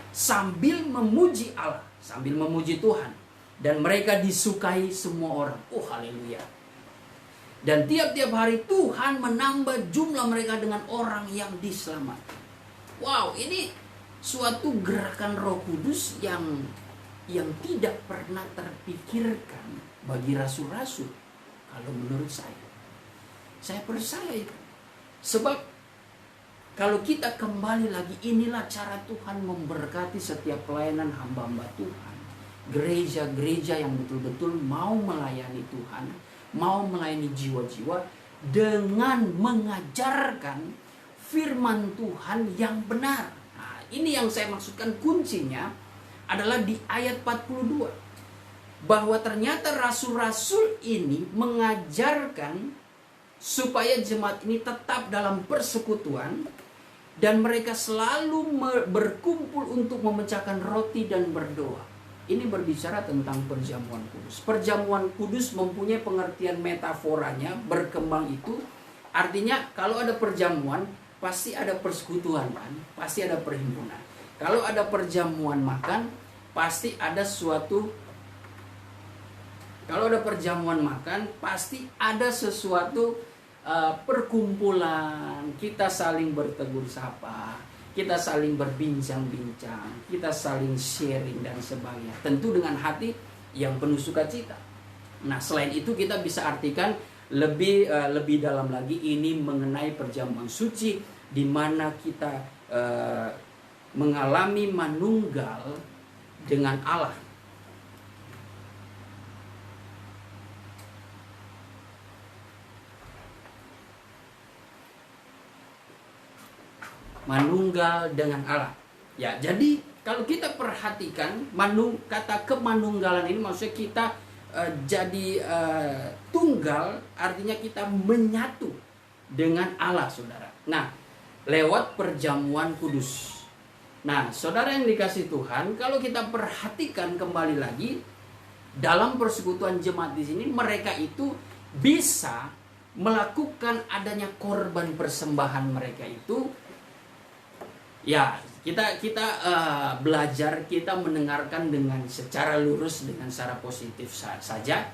Sambil memuji Allah, sambil memuji Tuhan. Dan mereka disukai semua orang. Haleluya. Dan tiap-tiap hari Tuhan menambah jumlah mereka dengan orang yang diselamatkan. Wow, ini suatu gerakan Roh Kudus yang tidak pernah terpikirkan bagi rasul-rasul. Kalau menurut saya percaya itu. Sebab kalau kita kembali lagi, inilah cara Tuhan memberkati setiap pelayanan hamba-hamba Tuhan. Gereja-gereja yang betul-betul mau melayani Tuhan, mau melayani jiwa-jiwa dengan mengajarkan firman Tuhan yang benar. Nah, ini yang saya maksudkan, kuncinya adalah di ayat 42. Bahwa ternyata rasul-rasul ini mengajarkan supaya jemaat ini tetap dalam persekutuan, dan mereka selalu berkumpul untuk memecahkan roti dan berdoa. Ini berbicara tentang perjamuan kudus. Perjamuan kudus mempunyai pengertian metaforanya, berkembang itu. Artinya kalau ada perjamuan, pasti ada persekutuan kan, pasti ada perhimpunan. Kalau ada perjamuan makan, pasti ada suatu. Kalau ada perjamuan makan, pasti ada sesuatu perkumpulan. Kita saling bertegur sapa, kita saling berbincang-bincang, kita saling sharing dan sebagainya. Tentu dengan hati yang penuh sukacita. Nah, selain itu kita bisa artikan lebih dalam lagi, ini mengenai perjamuan suci, di mana kita mengalami manunggal dengan Allah. Manunggal dengan Allah. Ya, jadi kalau kita perhatikan kata kemanunggalan ini, maksudnya kita jadi tunggal, artinya kita menyatu dengan Allah, saudara. Nah, lewat perjamuan kudus. Nah, saudara yang dikasih Tuhan, kalau kita perhatikan kembali lagi dalam persekutuan jemaat di sini, mereka itu bisa melakukan adanya korban persembahan mereka itu, ya kita belajar, kita mendengarkan dengan secara lurus, dengan secara positif saja.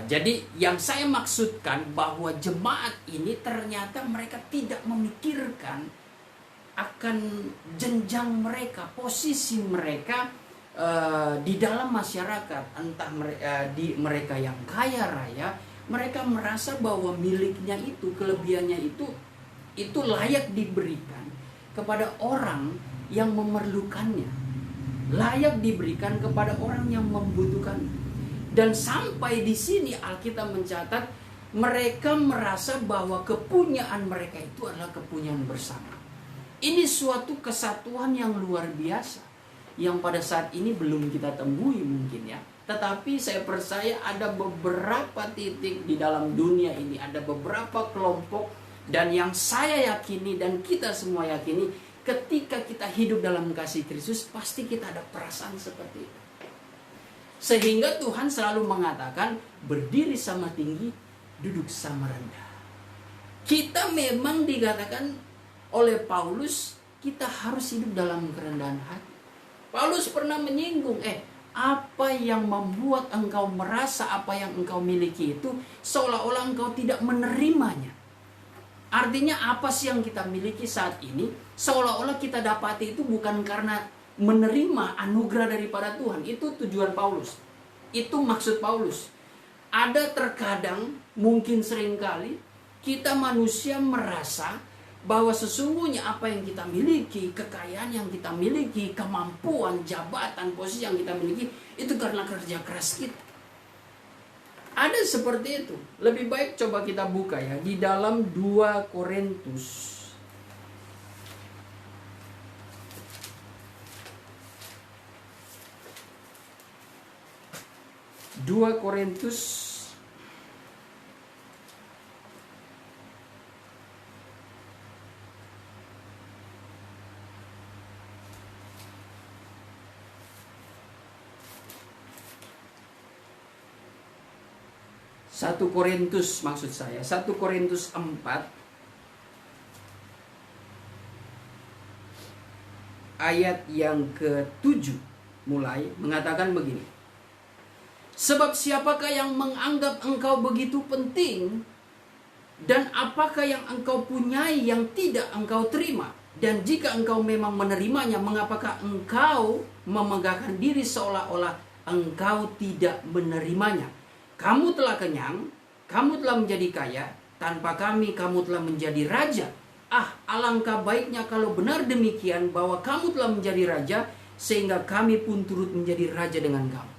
Jadi yang saya maksudkan bahwa jemaat ini ternyata mereka tidak memikirkan akan jenjang mereka, posisi mereka di dalam masyarakat, entah mereka yang kaya raya. Mereka merasa bahwa miliknya itu, kelebihannya itu layak diberikan kepada orang yang memerlukannya, layak diberikan kepada orang yang membutuhkannya. Dan sampai di sini Alkitab mencatat mereka merasa bahwa kepunyaan mereka itu adalah kepunyaan bersama. Ini suatu kesatuan yang luar biasa yang pada saat ini belum kita temui mungkin ya. Tetapi saya percaya ada beberapa titik di dalam dunia ini, ada beberapa kelompok, dan yang saya yakini dan kita semua yakini, ketika kita hidup dalam kasih Kristus, pasti kita ada perasaan seperti itu. Sehingga Tuhan selalu mengatakan, berdiri sama tinggi, duduk sama rendah. Kita memang dikatakan oleh Paulus, kita harus hidup dalam kerendahan hati. Paulus pernah menyinggung, apa yang membuat engkau merasa apa yang engkau miliki itu seolah-olah engkau tidak menerimanya. Artinya apa sih yang kita miliki saat ini seolah-olah kita dapati itu bukan karena menerima anugerah daripada Tuhan. Itu tujuan Paulus, itu maksud Paulus. Ada terkadang, mungkin seringkali kita manusia merasa bahwa sesungguhnya apa yang kita miliki, kekayaan yang kita miliki, kemampuan, jabatan, posisi yang kita miliki, itu karena kerja keras kita. Ada seperti itu. Lebih baik coba kita buka ya, di dalam 2 Korintus. 2 Korintus 1 Korintus maksud saya, 1 Korintus 4 ayat yang ke-7 mulai mengatakan begini. Sebab siapakah yang menganggap engkau begitu penting, dan apakah yang engkau punyai yang tidak engkau terima? Dan jika engkau memang menerimanya, mengapakah engkau memegahkan diri seolah-olah engkau tidak menerimanya? Kamu telah kenyang, kamu telah menjadi kaya, tanpa kami kamu telah menjadi raja. Alangkah baiknya kalau benar demikian bahwa kamu telah menjadi raja, sehingga kami pun turut menjadi raja dengan kamu.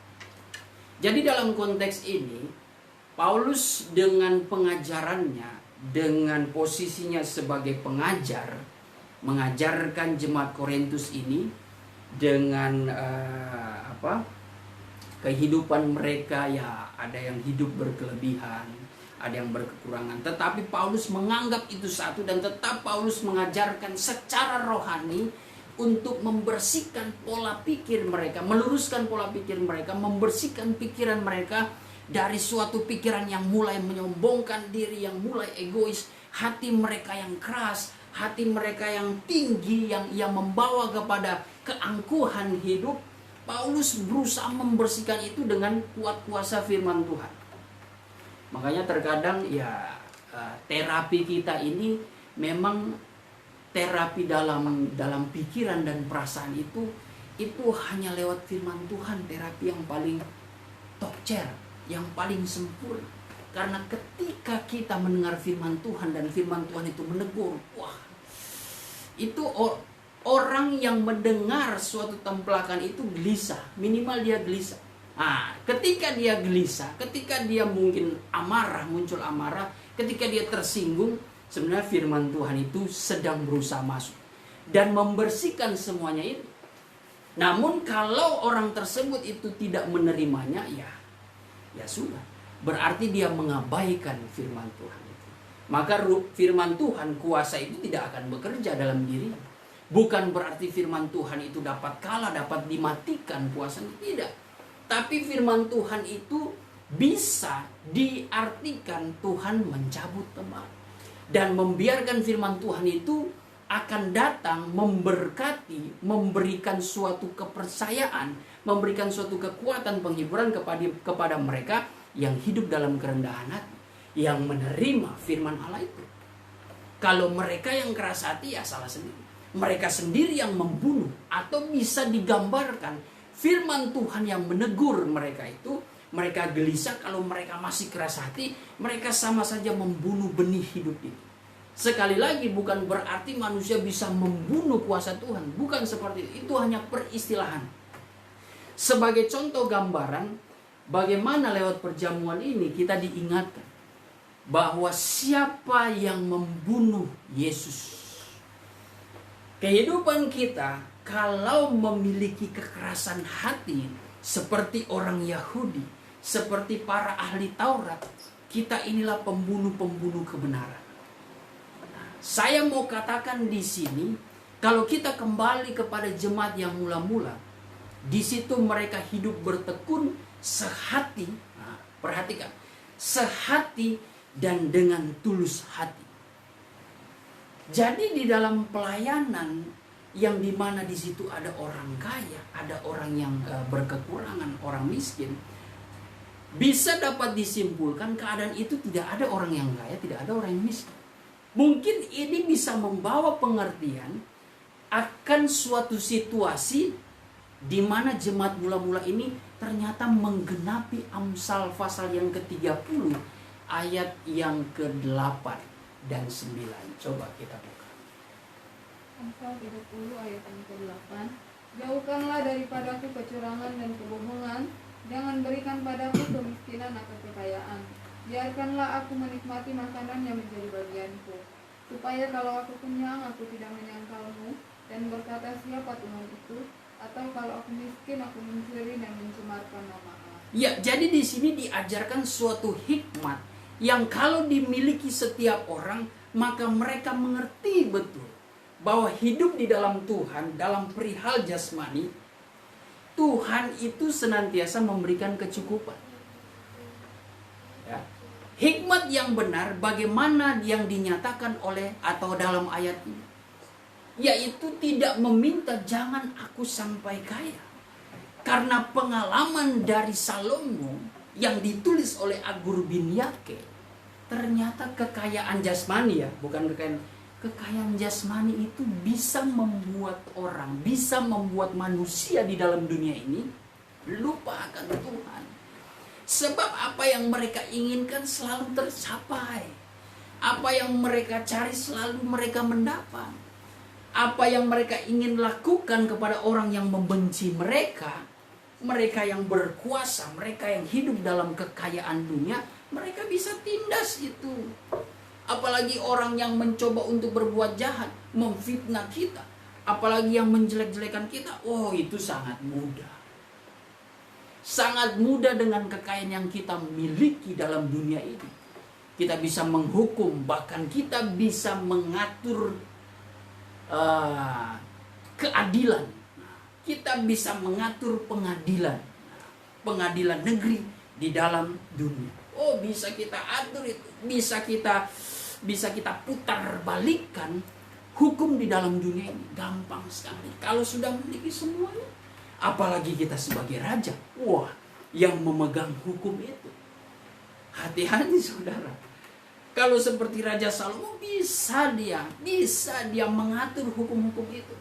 Jadi dalam konteks ini, Paulus dengan pengajarannya, dengan posisinya sebagai pengajar, mengajarkan jemaat Korintus ini dengan kehidupan mereka, ya ada yang hidup berkelebihan, ada yang berkekurangan. Tetapi Paulus menganggap itu satu, dan tetap Paulus mengajarkan secara rohani untuk membersihkan pola pikir mereka, meluruskan pola pikir mereka, membersihkan pikiran mereka dari suatu pikiran yang mulai menyombongkan diri, yang mulai egois, hati mereka yang keras, hati mereka yang tinggi, yang membawa kepada keangkuhan hidup. Paulus berusaha membersihkan itu dengan kuat kuasa firman Tuhan. Makanya terkadang ya terapi kita ini memang terapi dalam pikiran dan perasaan itu hanya lewat firman Tuhan, terapi yang paling top chair, yang paling sempurna. Karena ketika kita mendengar firman Tuhan dan firman Tuhan itu menegur, itu orang yang mendengar suatu templakan itu gelisah, minimal dia gelisah. Ketika dia gelisah, ketika dia mungkin amarah, muncul amarah, ketika dia tersinggung, sebenarnya firman Tuhan itu sedang berusaha masuk dan membersihkan semuanya itu. Namun kalau orang tersebut itu tidak menerimanya, ya sudah, berarti dia mengabaikan firman Tuhan itu. Maka firman Tuhan, kuasa itu tidak akan bekerja dalam diri. Bukan berarti firman Tuhan itu dapat kalah, dapat dimatikan kuasanya, tidak. Tapi firman Tuhan itu bisa diartikan Tuhan mencabut kembali dan membiarkan firman Tuhan itu akan datang memberkati, memberikan suatu kepercayaan, memberikan suatu kekuatan penghiburan kepada mereka yang hidup dalam kerendahan hati, yang menerima firman Allah itu. Kalau mereka yang keras hati, ya salah sendiri. Mereka sendiri yang membunuh. Atau bisa digambarkan firman Tuhan yang menegur mereka itu, mereka gelisah. Kalau mereka masih keras hati, mereka sama saja membunuh benih hidup itu. Sekali lagi, bukan berarti manusia bisa membunuh kuasa Tuhan. Bukan seperti itu. Itu hanya peristilahan. Sebagai contoh gambaran, bagaimana lewat perjamuan ini kita diingatkan bahwa siapa yang membunuh Yesus. Kehidupan kita kalau memiliki kekerasan hati seperti orang Yahudi, seperti para ahli Taurat, kita inilah pembunuh-pembunuh kebenaran. Saya mau katakan di sini, kalau kita kembali kepada jemaat yang mula-mula, di situ mereka hidup bertekun sehati. Nah, perhatikan, sehati dan dengan tulus hati. Jadi di dalam pelayanan yang dimana di situ ada orang kaya, ada orang yang berkekurangan, orang miskin, bisa dapat disimpulkan keadaan itu tidak ada orang yang kaya, tidak ada orang yang miskin. Mungkin ini bisa membawa pengertian akan suatu situasi di mana jemaat mula-mula ini ternyata menggenapi Amsal pasal yang ke-30 ayat yang ke-8 dan 9. Coba kita buka. Amsal 30 ayat yang ke-8. Jauhkanlah daripadaku kecurangan dan kebohongan, jangan berikan padaku kemiskinan atau kekayaan. Biarkanlah aku menikmati makanan yang menjadi bagianku, supaya kalau aku kenyang aku tidak menyangkalmu dan berkata siapa Tuhan itu, atau kalau aku miskin aku mencuri dan mencemarkan nama Allah. Ya, jadi di sini diajarkan suatu hikmat yang kalau dimiliki setiap orang, maka mereka mengerti betul bahwa hidup di dalam Tuhan, dalam perihal jasmani, Tuhan itu senantiasa memberikan kecukupan. Ya. Hikmat yang benar bagaimana yang dinyatakan oleh atau dalam ayat ini, yaitu tidak meminta jangan aku sampai kaya. Karena pengalaman dari Salomo yang ditulis oleh Agur bin Yake, ternyata kekayaan jasmani, ya, bukan kekayaan jasmani itu bisa membuat orang, bisa membuat manusia di dalam dunia ini lupa akan Tuhan. Sebab apa yang mereka inginkan selalu tercapai. Apa yang mereka cari selalu mereka mendapat. Apa yang mereka ingin lakukan kepada orang yang membenci mereka, mereka yang berkuasa, mereka yang hidup dalam kekayaan dunia, mereka bisa tindas itu. Apalagi orang yang mencoba untuk berbuat jahat, memfitnah kita, apalagi yang menjelek-jelekan kita, oh itu sangat mudah. Sangat mudah dengan kekayaan yang kita miliki dalam dunia ini. Kita bisa menghukum, bahkan kita bisa mengatur keadilan. Kita bisa mengatur pengadilan. Pengadilan negeri di dalam dunia. Oh, bisa kita atur itu. Bisa kita putar balikan hukum di dalam dunia ini. Gampang sekali. Kalau sudah memiliki semuanya. Apalagi kita sebagai raja. Wah, yang memegang hukum itu. Hati-hati saudara. Kalau seperti Raja Salomo bisa dia mengatur hukum-hukum itu.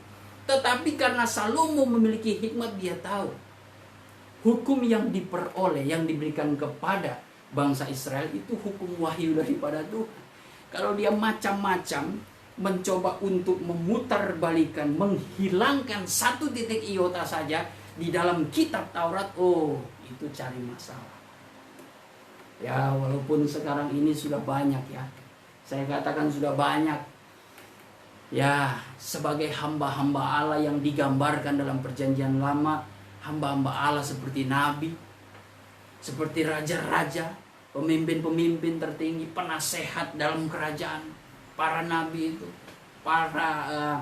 Tetapi karena Salomo memiliki hikmat, dia tahu hukum yang diperoleh, yang diberikan kepada bangsa Israel itu hukum wahyu daripada Tuhan. Kalau dia macam-macam mencoba untuk memutarbalikan, menghilangkan satu titik iota saja di dalam kitab Taurat, oh itu cari masalah. Ya, walaupun sekarang ini sudah banyak, ya, saya katakan sudah banyak, ya, sebagai hamba-hamba Allah yang digambarkan dalam perjanjian lama, hamba-hamba Allah seperti nabi, seperti raja-raja, pemimpin-pemimpin tertinggi, penasehat dalam kerajaan, para nabi itu, para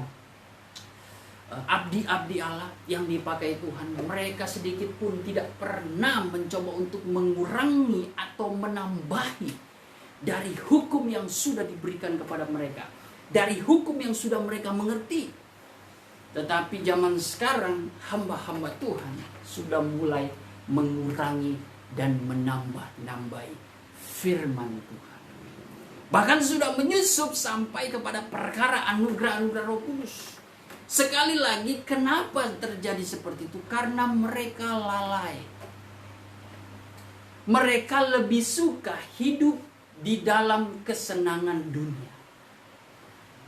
abdi-abdi Allah yang dipakai Tuhan, mereka sedikit pun tidak pernah mencoba untuk mengurangi atau menambahi dari hukum yang sudah diberikan kepada mereka, dari hukum yang sudah mereka mengerti. Tetapi zaman sekarang hamba-hamba Tuhan sudah mulai mengurangi dan menambah-nambahi firman Tuhan. Bahkan sudah menyusup sampai kepada perkara anugerah-anugerah Roh Kudus. Sekali lagi, kenapa terjadi seperti itu? Karena mereka lalai. Mereka lebih suka hidup di dalam kesenangan dunia.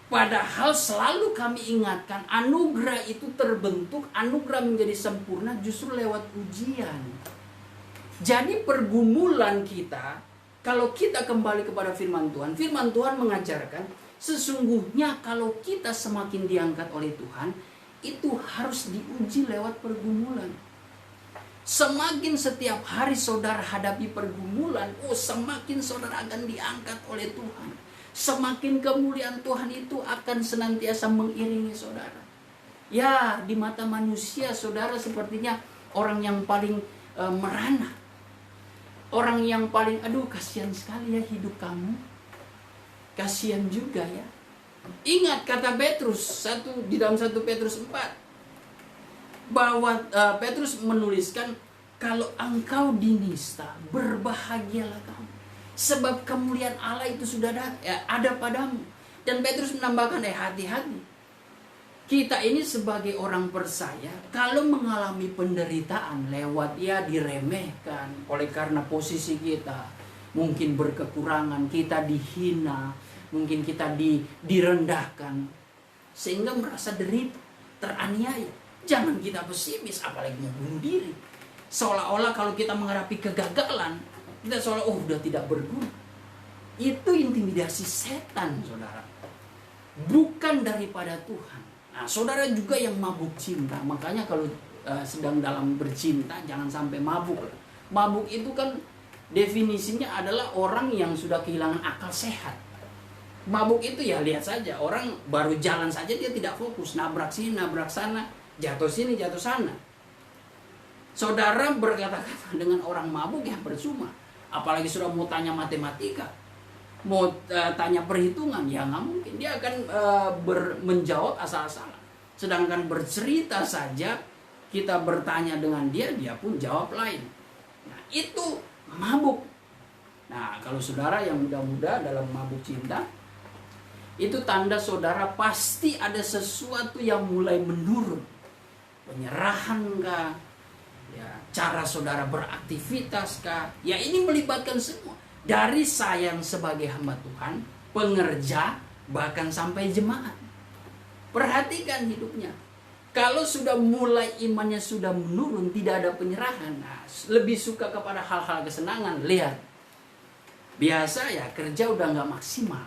Padahal selalu kami ingatkan, anugerah itu terbentuk, anugerah menjadi sempurna justru lewat ujian. Jadi pergumulan kita, kalau kita kembali kepada firman Tuhan mengajarkan, sesungguhnya kalau kita semakin diangkat oleh Tuhan, itu harus diuji lewat pergumulan. Semakin setiap hari saudara hadapi pergumulan, semakin saudara akan diangkat oleh Tuhan. Semakin kemuliaan Tuhan itu akan senantiasa mengiringi saudara. Ya, di mata manusia saudara sepertinya orang yang paling merana. Orang yang paling, aduh kasihan sekali ya hidup kamu. Kasihan juga ya. Ingat kata Petrus di dalam 1 Petrus 4. Bahwa Petrus menuliskan, kalau engkau dinista, berbahagialah kamu. Sebab kemuliaan Allah itu sudah ada padamu. Dan Petrus menambahkan, hati-hati. Kita ini sebagai orang percaya, kalau mengalami penderitaan lewat diremehkan oleh karena posisi kita, mungkin berkekurangan, kita dihina, mungkin kita direndahkan, sehingga merasa derita, teraniaya. Jangan kita pesimis, apalagi mau bunuh diri. Seolah-olah kalau kita menghadapi kegagalan, kita seolah udah tidak berguna. Itu intimidasi setan, saudara. Bukan daripada Tuhan. Nah, saudara juga yang mabuk cinta. Makanya kalau sedang dalam bercinta, jangan sampai mabuk. Mabuk itu kan definisinya adalah orang yang sudah kehilangan akal sehat. Mabuk itu ya lihat saja, orang baru jalan saja dia tidak fokus, nabrak sini, nabrak sana, jatuh sini, jatuh sana. Saudara berkata-kata dengan orang mabuk ya percuma. Apalagi sudah mau tanya matematika, mau tanya perhitungan, ya nggak mungkin. Dia akan menjawab asal-asalan. Sedangkan bercerita saja, kita bertanya dengan dia pun jawab lain. Nah, itu mabuk. Nah, kalau saudara yang muda-muda dalam mabuk cinta, itu tanda saudara pasti ada sesuatu yang mulai menurun. Penyerahan kah? Ya, cara saudara beraktivitas kah? Ya, ini melibatkan semua. Dari saya yang sebagai hamba Tuhan, pengerja, bahkan sampai jemaat. Perhatikan hidupnya. Kalau sudah mulai imannya sudah menurun, tidak ada penyerahan, lebih suka kepada hal-hal kesenangan. Lihat, biasa ya kerja udah nggak maksimal.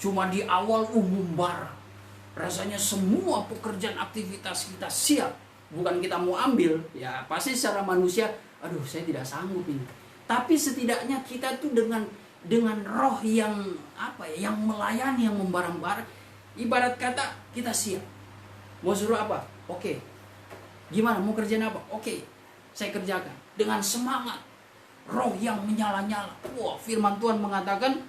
Cuma di awal bara. Rasanya semua pekerjaan aktivitas kita siap. Bukan kita mau ambil, ya pasti secara manusia, aduh saya tidak sanggup ini. Tapi setidaknya kita tuh dengan roh yang yang melayani, yang membara-bara. Ibarat kata kita siap. Mau suruh apa? Oke. Gimana? Mau kerjain apa? Oke. Saya kerjakan. Dengan semangat. Roh yang menyala-nyala. Wah, firman Tuhan mengatakan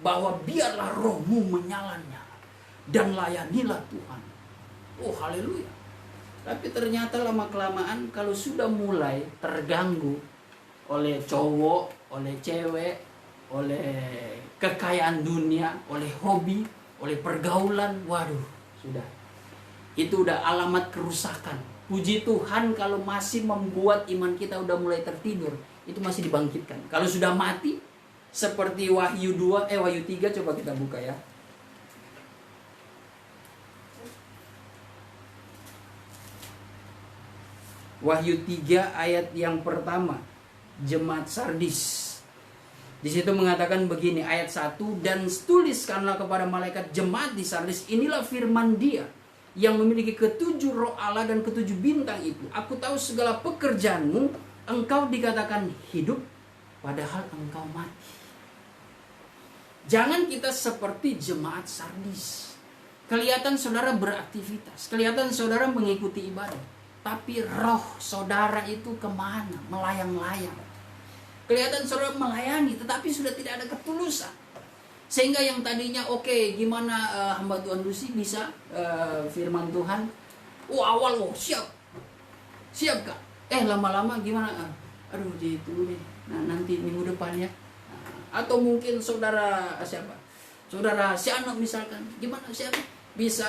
bahwa biarlah rohmu menyala-nyala. Dan layanilah Tuhan. Oh, haleluya. Tapi ternyata lama-kelamaan kalau sudah mulai terganggu oleh cowok, oleh cewek, oleh kekayaan dunia, oleh hobi, oleh pergaulan, waduh, sudah. Itu udah alamat kerusakan. Puji Tuhan kalau masih membuat iman kita udah mulai tertidur, itu masih dibangkitkan. Kalau sudah mati, seperti Wahyu 3, coba kita buka ya. Wahyu 3 ayat yang pertama, jemaat Sardis. Di situ mengatakan begini, ayat 1, dan tuliskanlah kepada malaikat jemaat di Sardis, inilah firman Dia yang memiliki 7 roh Allah dan 7 bintang itu. Aku tahu segala pekerjaanmu, engkau dikatakan hidup, padahal engkau mati. Jangan kita seperti jemaat Sardis. Kelihatan saudara beraktivitas, kelihatan saudara mengikuti ibadah, tapi roh saudara itu kemana? Melayang-layang. Kelihatan saudara melayani, tetapi sudah tidak ada ketulusan. Sehingga yang tadinya gimana hamba Tuhan Lucy bisa firman Tuhan, awal siap Kak. Lama-lama gimana? Aduh itu deh. Nah, nanti minggu depan ya. Atau mungkin saudara siapa? Saudara Siano misalkan, gimana siapa? Bisa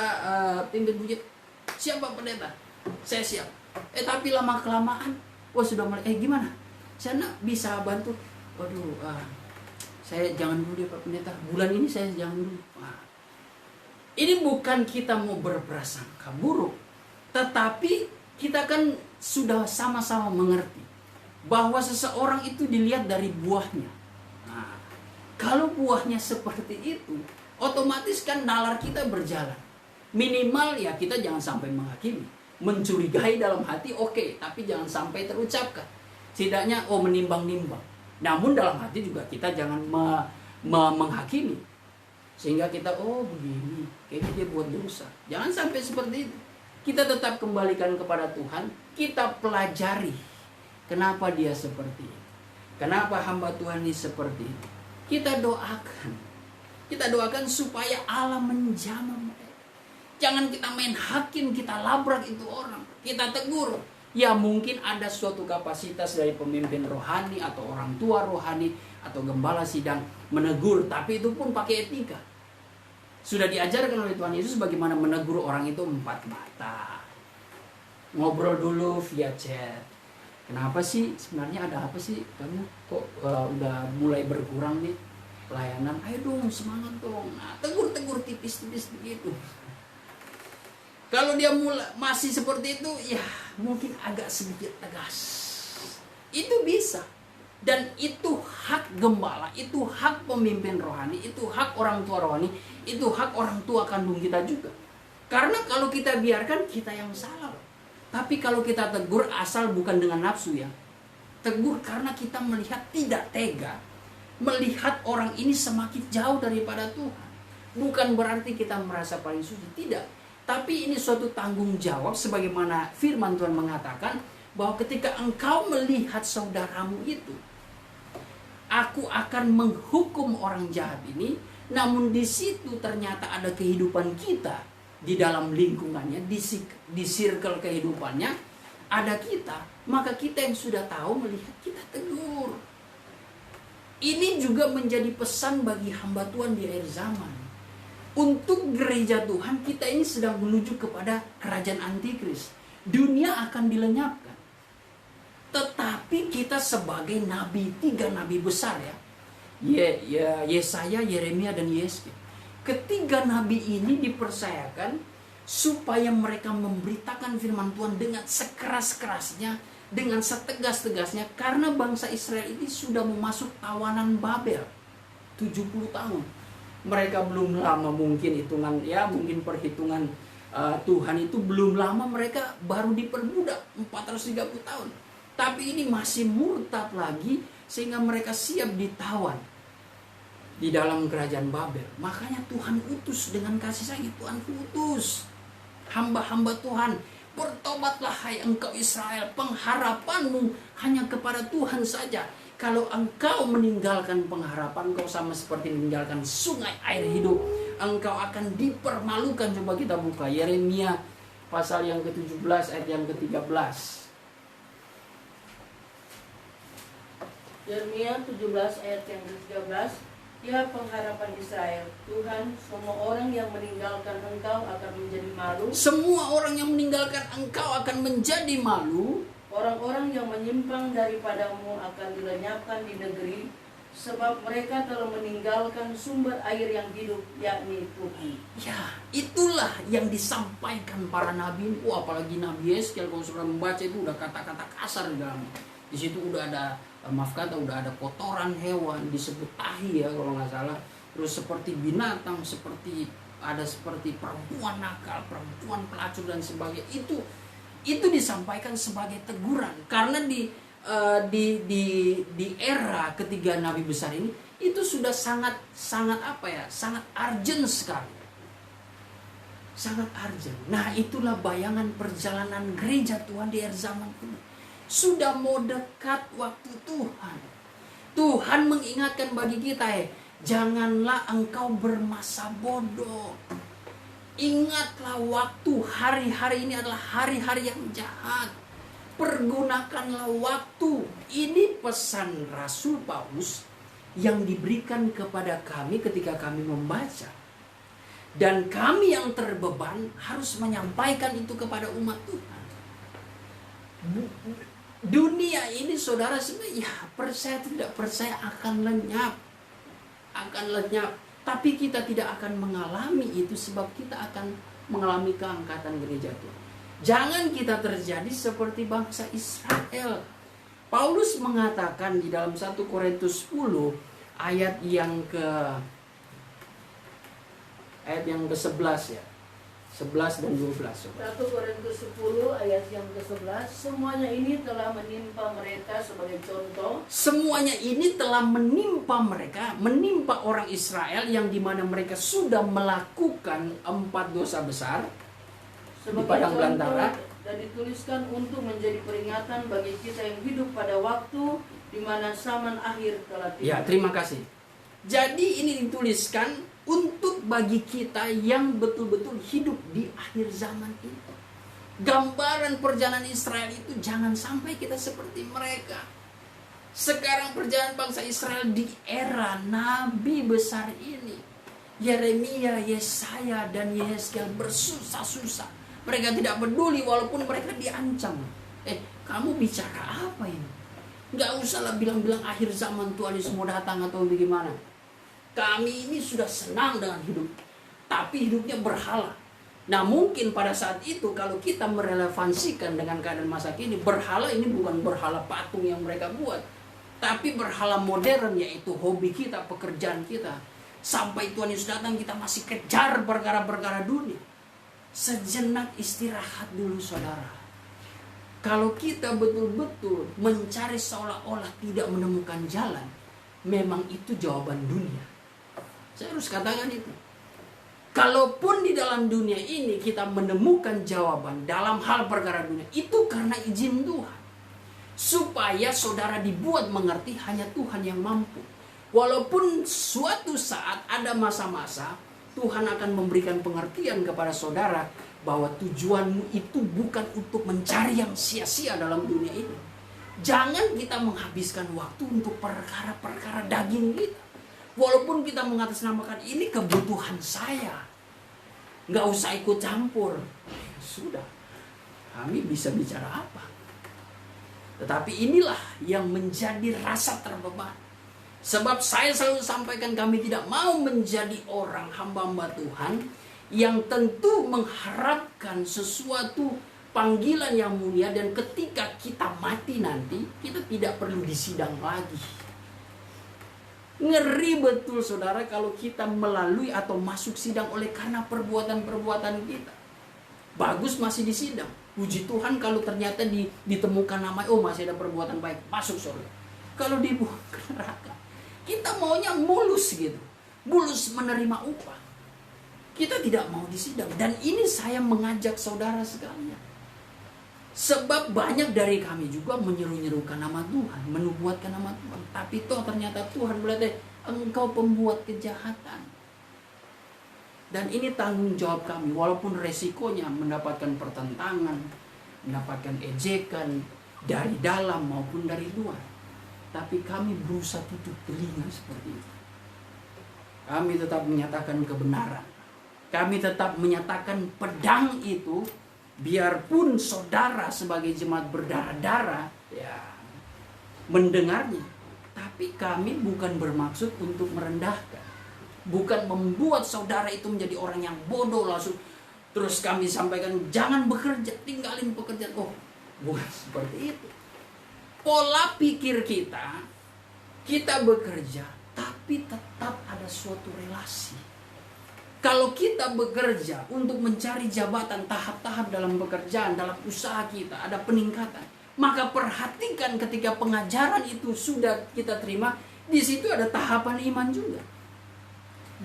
pimpin bujit. Siap Pak Pendeta? Saya siap. Tapi lama-kelamaan, sudah mulai, gimana? Siano bisa bantu? Waduh, saya jangan dulu deh Pak Pendeta. Bulan ini saya jangan dulu. Ini bukan kita mau berprasangka buruk, tetapi kita kan sudah sama-sama mengerti bahwa seseorang itu dilihat dari buahnya. Nah, kalau buahnya seperti itu, otomatis kan nalar kita berjalan. Minimal ya kita jangan sampai menghakimi. Mencurigai dalam hati tapi jangan sampai terucapkan. Setidaknya menimbang-nimbang. Namun dalam hati juga kita jangan menghakimi. Sehingga kita begini, kayaknya dia buat dosa. Jangan sampai seperti itu. Kita tetap kembalikan kepada Tuhan. Kita pelajari kenapa dia seperti itu. Kenapa hamba Tuhan ini seperti itu. Kita doakan supaya Allah menjamah mereka. Jangan kita main hakim, kita labrak itu orang. Kita tegur. Ya mungkin ada suatu kapasitas dari pemimpin rohani atau orang tua rohani atau gembala sidang menegur, tapi itu pun pakai etika. Sudah diajarkan oleh Tuhan Yesus bagaimana menegur orang itu 4 mata. Ngobrol dulu via chat. Kenapa sih? Sebenarnya ada apa sih? Kamu kok udah mulai berkurang nih pelayanan? Ayo dong, semangat dong. Nah, tegur-tegur tipis-tipis begitu. Kalau dia masih seperti itu, ya mungkin agak sedikit tegas. Itu bisa. Dan itu hak gembala, itu hak pemimpin rohani, itu hak orang tua rohani, itu hak orang tua kandung kita juga. Karena kalau kita biarkan, kita yang salah. Tapi kalau kita tegur asal bukan dengan nafsu ya. Tegur karena kita melihat tidak tega. Melihat orang ini semakin jauh daripada Tuhan. Bukan berarti kita merasa paling suci, tidak. Tapi ini suatu tanggung jawab sebagaimana firman Tuhan mengatakan bahwa ketika engkau melihat saudaramu itu, aku akan menghukum orang jahat ini, namun di situ ternyata ada kehidupan kita di dalam lingkungannya, di circle kehidupannya ada kita, maka kita yang sudah tahu melihat kita tegur. Ini juga menjadi pesan bagi hamba Tuhan di akhir zaman. Untuk gereja Tuhan, kita ini sedang menuju kepada kerajaan antikris. Dunia akan dilenyapkan. Tetapi kita sebagai nabi, 3 nabi besar ya. Yesaya, Yeremia, dan Yesaya. Ketiga nabi ini dipercayakan supaya mereka memberitakan firman Tuhan dengan sekeras-kerasnya, dengan setegas-tegasnya. Karena bangsa Israel ini sudah memasuk tawanan Babel 70 tahun. Mereka belum lama mungkin mungkin perhitungan Tuhan itu belum lama, mereka baru diperbudak 430 tahun. Tapi ini masih murtad lagi sehingga mereka siap ditawan di dalam kerajaan Babel. Makanya Tuhan utus dengan kasih sayang. Tuhan utus hamba-hamba Tuhan, bertobatlah hai engkau Israel, pengharapanmu hanya kepada Tuhan saja. Kalau engkau meninggalkan pengharapan, engkau sama seperti meninggalkan sungai air hidup. Engkau akan dipermalukan. Coba kita buka Yeremia pasal yang ke-17 ayat yang ke-13. Yeremia 17 ayat yang ke-13. Ya pengharapan Israel, Tuhan, semua orang yang meninggalkan engkau akan menjadi malu. Semua orang yang meninggalkan engkau akan menjadi malu. Orang-orang yang menyimpang daripadamu akan dilenyapkan di negeri, sebab mereka telah meninggalkan sumber air yang hidup, yakni Tuhan. Ya, itulah yang disampaikan para nabi. Apalagi Nabi Yeskiel, kalau sudah membaca itu udah kata-kata kasar di dalam. Di situ udah ada, udah ada kotoran hewan, disebut tahi ya kalau nggak salah. Terus seperti binatang, seperti perempuan nakal, perempuan pelacur dan sebagainya. Itu disampaikan sebagai teguran karena di era ketiga nabi besar ini itu sudah sangat urgent sekali. Sangat urgent. Nah, itulah bayangan perjalanan gereja Tuhan di akhir zaman ini. Sudah mau dekat waktu Tuhan. Tuhan mengingatkan bagi kita, janganlah engkau bermasa bodoh. Ingatlah waktu, hari-hari ini adalah hari-hari yang jahat. Pergunakanlah waktu. Ini pesan Rasul Paulus yang diberikan kepada kami ketika kami membaca. Dan kami yang terbeban harus menyampaikan itu kepada umat Tuhan. Dunia ini saudara sebenarnya percaya tidak percaya akan lenyap. Akan lenyap. Tapi kita tidak akan mengalami itu sebab kita akan mengalami keangkatan gereja Tuhan. Jangan kita terjadi seperti bangsa Israel. Paulus mengatakan di dalam 1 Korintus 10 ayat yang ke-11 ya. 11 dan 12. 1 Korintus 10 ayat yang ke-11, semuanya ini telah menimpa mereka sebagai contoh. Semuanya ini telah menimpa mereka, menimpa orang Israel yang dimana mereka sudah melakukan 4 dosa besar di padang belantara. Dan dituliskan untuk menjadi peringatan bagi kita yang hidup pada waktu di mana zaman akhir telah tiba. Ya, terima kasih. Jadi ini dituliskan untuk bagi kita yang betul-betul hidup di akhir zaman ini. Gambaran perjalanan Israel itu jangan sampai kita seperti mereka. Sekarang perjalanan bangsa Israel di era nabi besar ini, Yeremia, Yesaya, dan Yehezkiel bersusah-susah. Mereka tidak peduli walaupun mereka diancam. Kamu bicara apa ini? Gak usahlah bilang-bilang akhir zaman Tuhan Yesus mau datang atau bagaimana. Kami ini sudah senang dengan hidup, tapi hidupnya berhala. Nah, mungkin pada saat itu kalau kita merelevansikan dengan keadaan masa kini, berhala ini bukan berhala patung yang mereka buat, tapi berhala modern, yaitu hobi kita, pekerjaan kita. Sampai Tuhan Yesus datang kita masih kejar perkara-perkara dunia. Sejenak istirahat dulu saudara. Kalau kita betul-betul mencari seolah-olah tidak menemukan jalan, memang itu jawaban dunia. Saya harus katakan itu. Kalaupun di dalam dunia ini kita menemukan jawaban dalam hal perkara dunia, itu karena izin Tuhan. Supaya saudara dibuat mengerti hanya Tuhan yang mampu. Walaupun suatu saat ada masa-masa Tuhan akan memberikan pengertian kepada saudara bahwa tujuanmu itu bukan untuk mencari yang sia-sia dalam dunia ini. Jangan kita menghabiskan waktu untuk perkara-perkara daging kita. Walaupun kita mengatasnamakan ini kebutuhan saya, nggak usah ikut campur. Sudah, kami bisa bicara apa? Tetapi inilah yang menjadi rasa terbeban. Sebab saya selalu sampaikan kami tidak mau menjadi orang hamba-hamba Tuhan yang tentu mengharapkan sesuatu panggilan yang mulia dan ketika kita mati nanti kita tidak perlu disidang lagi. Ngeri betul saudara kalau kita melalui atau masuk sidang oleh karena perbuatan-perbuatan kita. Bagus masih disidang. Puji Tuhan kalau ternyata ditemukan nama, masih ada perbuatan baik, masuk surga. Kalau dibuang ke neraka, kita maunya mulus gitu. Mulus menerima upah. Kita tidak mau disidang. Dan ini saya mengajak saudara sekalian. Sebab banyak dari kami juga menyeru-nyerukan nama Tuhan, menubuatkan nama Tuhan. Tapi toh ternyata Tuhan berkata, engkau pembuat kejahatan. Dan ini tanggung jawab kami, walaupun resikonya mendapatkan pertentangan, mendapatkan ejekan dari dalam maupun dari luar. Tapi kami berusaha tutup telinga seperti itu. Kami tetap menyatakan kebenaran. Kami tetap menyatakan pedang itu, biarpun saudara sebagai jemaat berdarah-darah mendengarnya, tapi kami bukan bermaksud untuk merendahkan, bukan membuat saudara itu menjadi orang yang bodoh langsung terus kami sampaikan jangan bekerja, tinggalin pekerjaan. Bukan seperti itu. Pola pikir kita bekerja tapi tetap ada suatu relasi. Kalau kita bekerja untuk mencari jabatan tahap-tahap dalam pekerjaan, dalam usaha kita, ada peningkatan. Maka perhatikan ketika pengajaran itu sudah kita terima, di situ ada tahapan iman juga.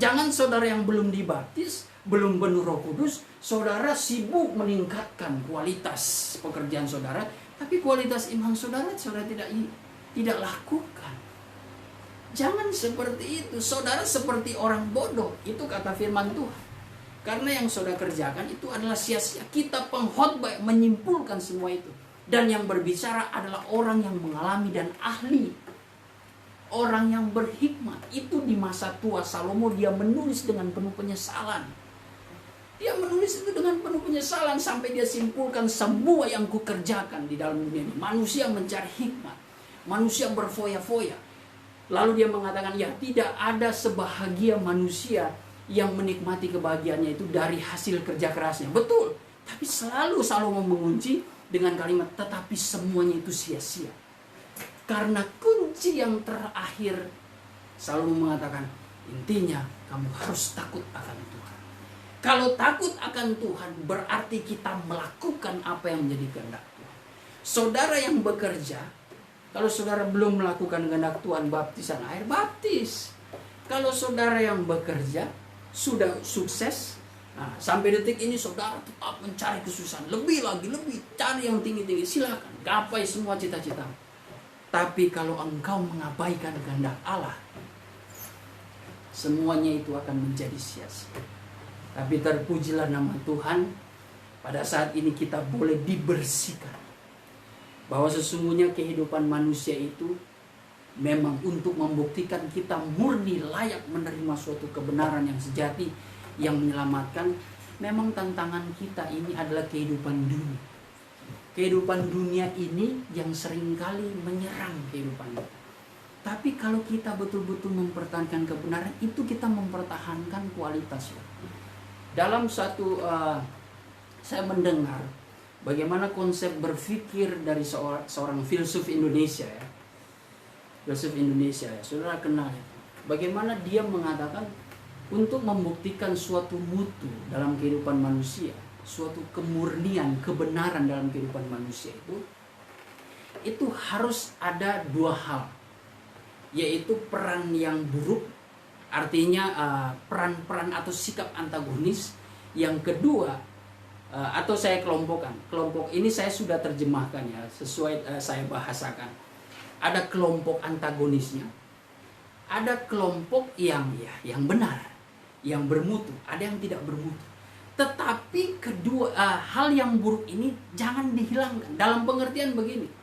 Jangan saudara yang belum dibaptis, belum penuh Roh Kudus, saudara sibuk meningkatkan kualitas pekerjaan saudara, tapi kualitas iman saudara tidak lakukan. Jangan seperti itu. Saudara seperti orang bodoh, itu kata firman Tuhan. Karena yang saudara kerjakan itu adalah sia-sia. Kita pengkhotbah menyimpulkan semua itu. Dan yang berbicara adalah orang yang mengalami dan ahli. Orang yang berhikmat. Itu di masa tua Salomo dia menulis dengan penuh penyesalan. Dia menulis itu dengan penuh penyesalan sampai dia simpulkan semua yang kukerjakan di dalam dunia ini. Manusia mencari hikmat. Manusia berfoya-foya. Lalu dia mengatakan, ya tidak ada sebahagia manusia yang menikmati kebahagiaannya itu dari hasil kerja kerasnya. Betul. Tapi selalu Salomo mengunci dengan kalimat, tetapi semuanya itu sia-sia. Karena kunci yang terakhir, Salomo mengatakan, intinya kamu harus takut akan Tuhan. Kalau takut akan Tuhan berarti kita melakukan apa yang menjadi kehendak Tuhan. Saudara yang bekerja, kalau saudara belum melakukan kehendak Tuhan, baptisan air, baptis. Kalau saudara yang bekerja sudah sukses, nah, sampai detik ini saudara tetap mencari kesusahan, lebih cari yang tinggi-tinggi, silakan gapai semua cita-cita. Tapi kalau engkau mengabaikan kehendak Allah, semuanya itu akan menjadi sia-sia. Tapi terpujilah nama Tuhan, pada saat ini kita boleh dibersihkan. Bahwa sesungguhnya kehidupan manusia itu memang untuk membuktikan kita murni layak menerima suatu kebenaran yang sejati, yang menyelamatkan. Memang tantangan kita ini adalah kehidupan dunia. Kehidupan dunia ini yang seringkali menyerang kehidupan kita. Tapi kalau kita betul-betul mempertahankan kebenaran, itu kita mempertahankan kualitas. Dalam satu, saya mendengar bagaimana konsep berpikir dari seorang filsuf Indonesia ya. Filsuf Indonesia ya, saudara kenal ya. Bagaimana dia mengatakan untuk membuktikan suatu mutu dalam kehidupan manusia, suatu kemurnian, kebenaran dalam kehidupan manusia itu harus ada dua hal. Yaitu peran yang buruk, artinya peran-peran atau sikap antagonis. Yang kedua, atau saya kelompokkan. Kelompok ini saya sudah terjemahkan ya, sesuai saya bahasakan. Ada kelompok antagonisnya, ada kelompok yang benar, yang bermutu, ada yang tidak bermutu. Tetapi kedua hal yang buruk ini jangan dihilangkan. Dalam pengertian begini,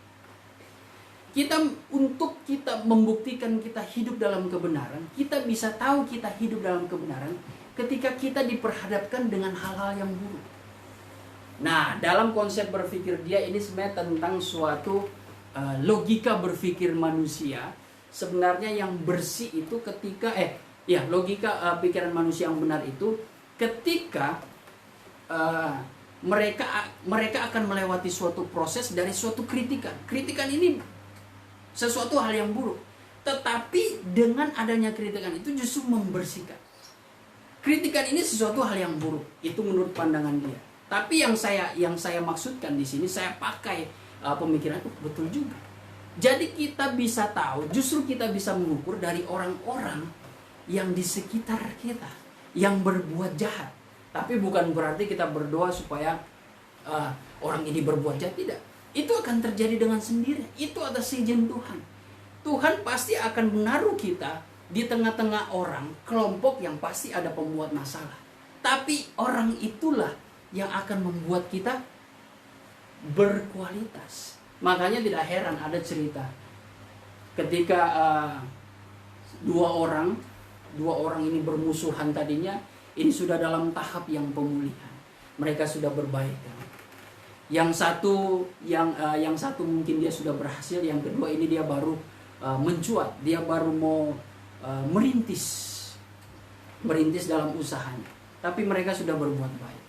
untuk kita membuktikan kita hidup dalam kebenaran, kita bisa tahu kita hidup dalam kebenaran ketika kita diperhadapkan dengan hal-hal yang buruk. Nah, dalam konsep berpikir dia ini sebenarnya tentang suatu logika berpikir manusia. Sebenarnya yang bersih itu ketika logika pikiran manusia yang benar itu ketika mereka akan melewati suatu proses dari suatu kritikan. Kritikan ini sesuatu hal yang buruk, tetapi dengan adanya kritikan itu justru membersihkan. Kritikan ini sesuatu hal yang buruk, itu menurut pandangan dia. Tapi yang saya maksudkan di sini, saya pakai pemikiran betul juga. Jadi kita bisa tahu, justru kita bisa mengukur dari orang-orang yang di sekitar kita yang berbuat jahat. Tapi bukan berarti kita berdoa supaya orang ini berbuat jahat, tidak. Itu akan terjadi dengan sendiri. Itu atas izin Tuhan. Tuhan pasti akan menaruh kita di tengah-tengah orang, kelompok yang pasti ada pembuat masalah. Tapi orang itulah yang akan membuat kita berkualitas. Makanya tidak heran ada cerita ketika dua orang ini bermusuhan tadinya, ini sudah dalam tahap yang pemulihan. Mereka sudah berbaikan. Yang satu mungkin dia sudah berhasil, yang kedua ini dia baru mencuat, dia baru mau merintis dalam usahanya. Tapi mereka sudah berbuat baik.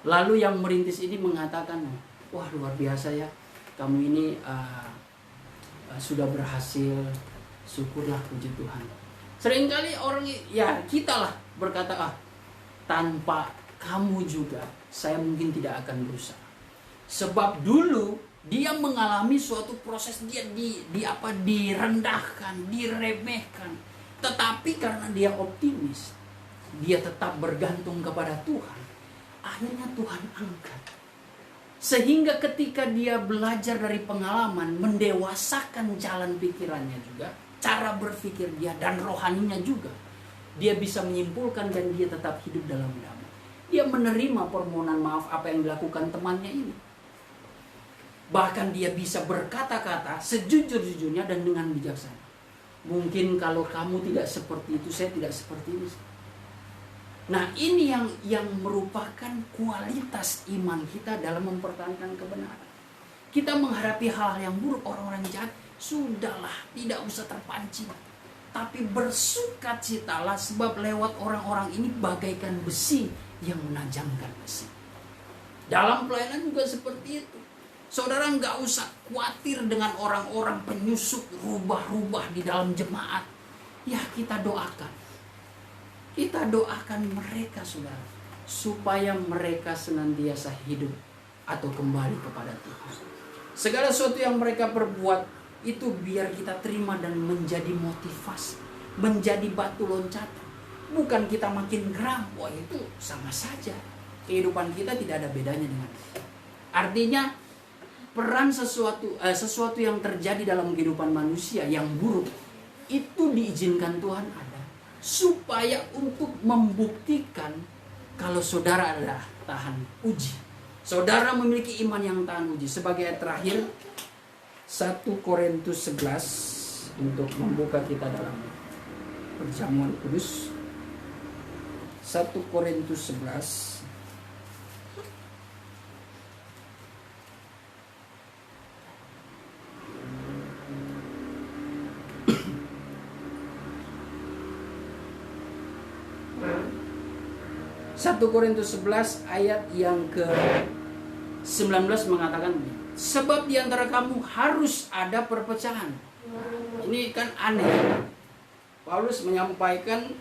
Lalu yang merintis ini mengatakan, wah luar biasa ya, kamu ini sudah berhasil, syukurlah, puji Tuhan. Seringkali orang kita lah berkata, tanpa kamu juga saya mungkin tidak akan berusaha. Sebab dulu dia mengalami suatu proses, dia direndahkan, diremehkan. Tetapi karena dia optimis, dia tetap bergantung kepada Tuhan, akhirnya Tuhan angkat. Sehingga ketika dia belajar dari pengalaman, mendewasakan jalan pikirannya juga, cara berpikir dia dan rohaninya juga, dia bisa menyimpulkan dan dia tetap hidup dalam damai. Dia menerima permohonan maaf apa yang dilakukan temannya ini. Bahkan dia bisa berkata-kata sejujur-jujurnya dan dengan bijaksana. Mungkin kalau kamu tidak seperti itu, saya tidak seperti ini. Nah, ini yang merupakan kualitas iman kita dalam mempertahankan kebenaran. Kita menghadapi hal-hal yang buruk, orang-orang jahat, sudahlah, tidak usah terpancing. Tapi bersukacitalah sebab lewat orang-orang ini bagaikan besi yang menajamkan besi. Dalam pelayanan juga seperti itu. Saudara nggak usah khawatir dengan orang-orang penyusup, rubah-rubah di dalam jemaat. Ya, kita doakan. Kita doakan mereka, saudara, supaya mereka senantiasa hidup atau kembali kepada Tuhan. Segala sesuatu yang mereka perbuat itu biar kita terima dan menjadi motivasi, menjadi batu loncatan. Bukan kita makin geram, wah itu sama saja. Kehidupan kita tidak ada bedanya dengan itu. Artinya peran sesuatu yang terjadi dalam kehidupan manusia yang buruk itu diizinkan Tuhan ada. Supaya untuk membuktikan kalau saudara adalah tahan uji. Saudara memiliki iman yang tahan uji. Sebagai ayat terakhir 1 Korintus 11 untuk membuka kita dalam perjamuan kudus. 1 Korintus 11 1 Korintus 11 ayat yang ke-19 mengatakan, sebab di antara kamu harus ada perpecahan. Ini kan aneh. Paulus menyampaikan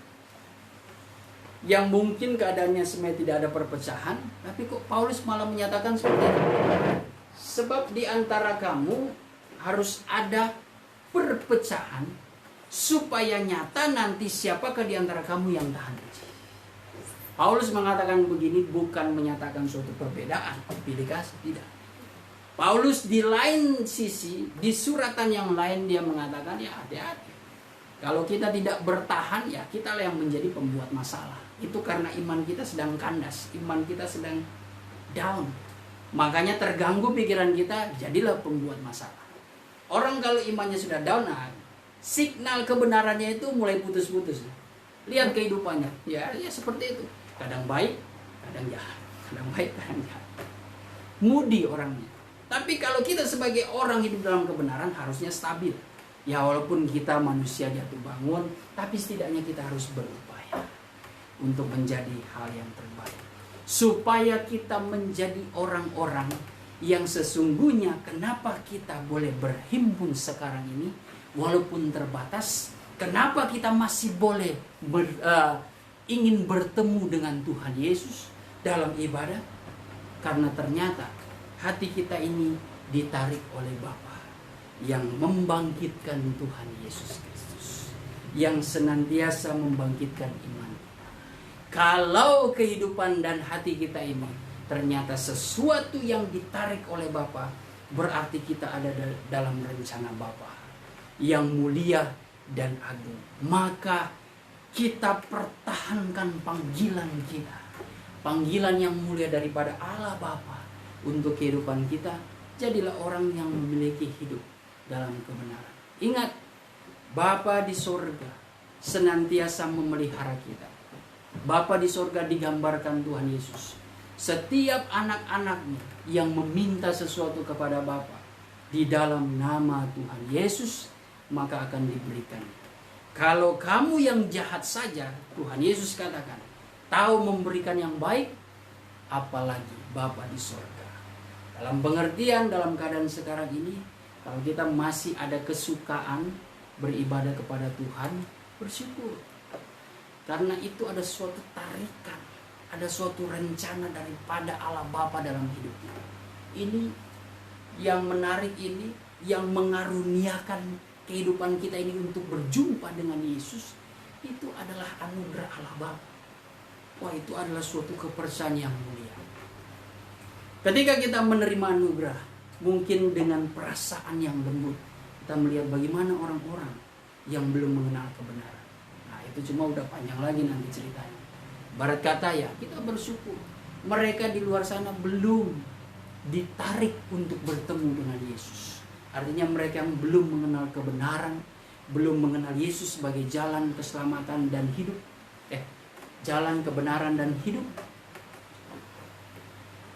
yang mungkin keadaannya sebenarnya tidak ada perpecahan, tapi kok Paulus malah menyatakan seperti itu. Sebab di antara kamu harus ada perpecahan, supaya nyata nanti siapakah di antara kamu yang tahan uji. Paulus mengatakan begini bukan menyatakan suatu perbedaan, pilih kasih, tidak. Paulus di lain sisi, di suratan yang lain dia mengatakan ya hati-hati. Kalau kita tidak bertahan ya kita yang menjadi pembuat masalah. Itu karena iman kita sedang kandas, iman kita sedang down. Makanya terganggu pikiran kita, jadilah pembuat masalah. Orang kalau imannya sudah down, nah, signal kebenarannya itu mulai putus-putus. Lihat kehidupannya, ya seperti itu. Kadang baik, kadang jahat. Kadang baik, kadang jahat. Mudi orangnya. Tapi kalau kita sebagai orang hidup dalam kebenaran harusnya stabil. Ya walaupun kita manusia jatuh bangun, tapi setidaknya kita harus berupaya untuk menjadi hal yang terbaik. Supaya kita menjadi orang-orang yang sesungguhnya kenapa kita boleh berhimpun sekarang ini, walaupun terbatas, kenapa kita masih boleh ingin bertemu dengan Tuhan Yesus dalam ibadah, karena ternyata hati kita ini ditarik oleh Bapa yang membangkitkan Tuhan Yesus Kristus, yang senantiasa membangkitkan iman. Kalau kehidupan dan hati kita ini ternyata sesuatu yang ditarik oleh Bapa, berarti kita ada dalam rencana Bapa yang mulia dan agung. Maka kita pertahankan panggilan kita, panggilan yang mulia daripada Allah Bapa untuk kehidupan kita. Jadilah orang yang memiliki hidup dalam kebenaran. Ingat, Bapa di sorga senantiasa memelihara kita. Bapa di sorga digambarkan Tuhan Yesus. Setiap anak-anaknya yang meminta sesuatu kepada Bapa di dalam nama Tuhan Yesus, maka akan diberikan. Kalau kamu yang jahat saja, Tuhan Yesus katakan, tahu memberikan yang baik, apalagi Bapa di sorga. Dalam pengertian, dalam keadaan sekarang ini, kalau kita masih ada kesukaan beribadah kepada Tuhan, bersyukur. Karena itu ada suatu tarikan, ada suatu rencana daripada Allah Bapa dalam hidup kita. Ini yang menarik, ini yang mengaruniakan kehidupan kita ini untuk berjumpa dengan Yesus, itu adalah anugerah Allah Bapa. wah itu adalah suatu kepercayaan yang mulia. Ketika kita menerima anugerah, mungkin dengan perasaan yang lembut, kita melihat bagaimana orang-orang yang belum mengenal kebenaran. Nah itu cuma udah panjang lagi nanti ceritanya. Barat kata ya, kita bersyukur. Mereka di luar sana belum ditarik untuk bertemu dengan Yesus. Artinya mereka yang belum mengenal kebenaran, belum mengenal Yesus sebagai jalan keselamatan dan hidup. Jalan kebenaran dan hidup.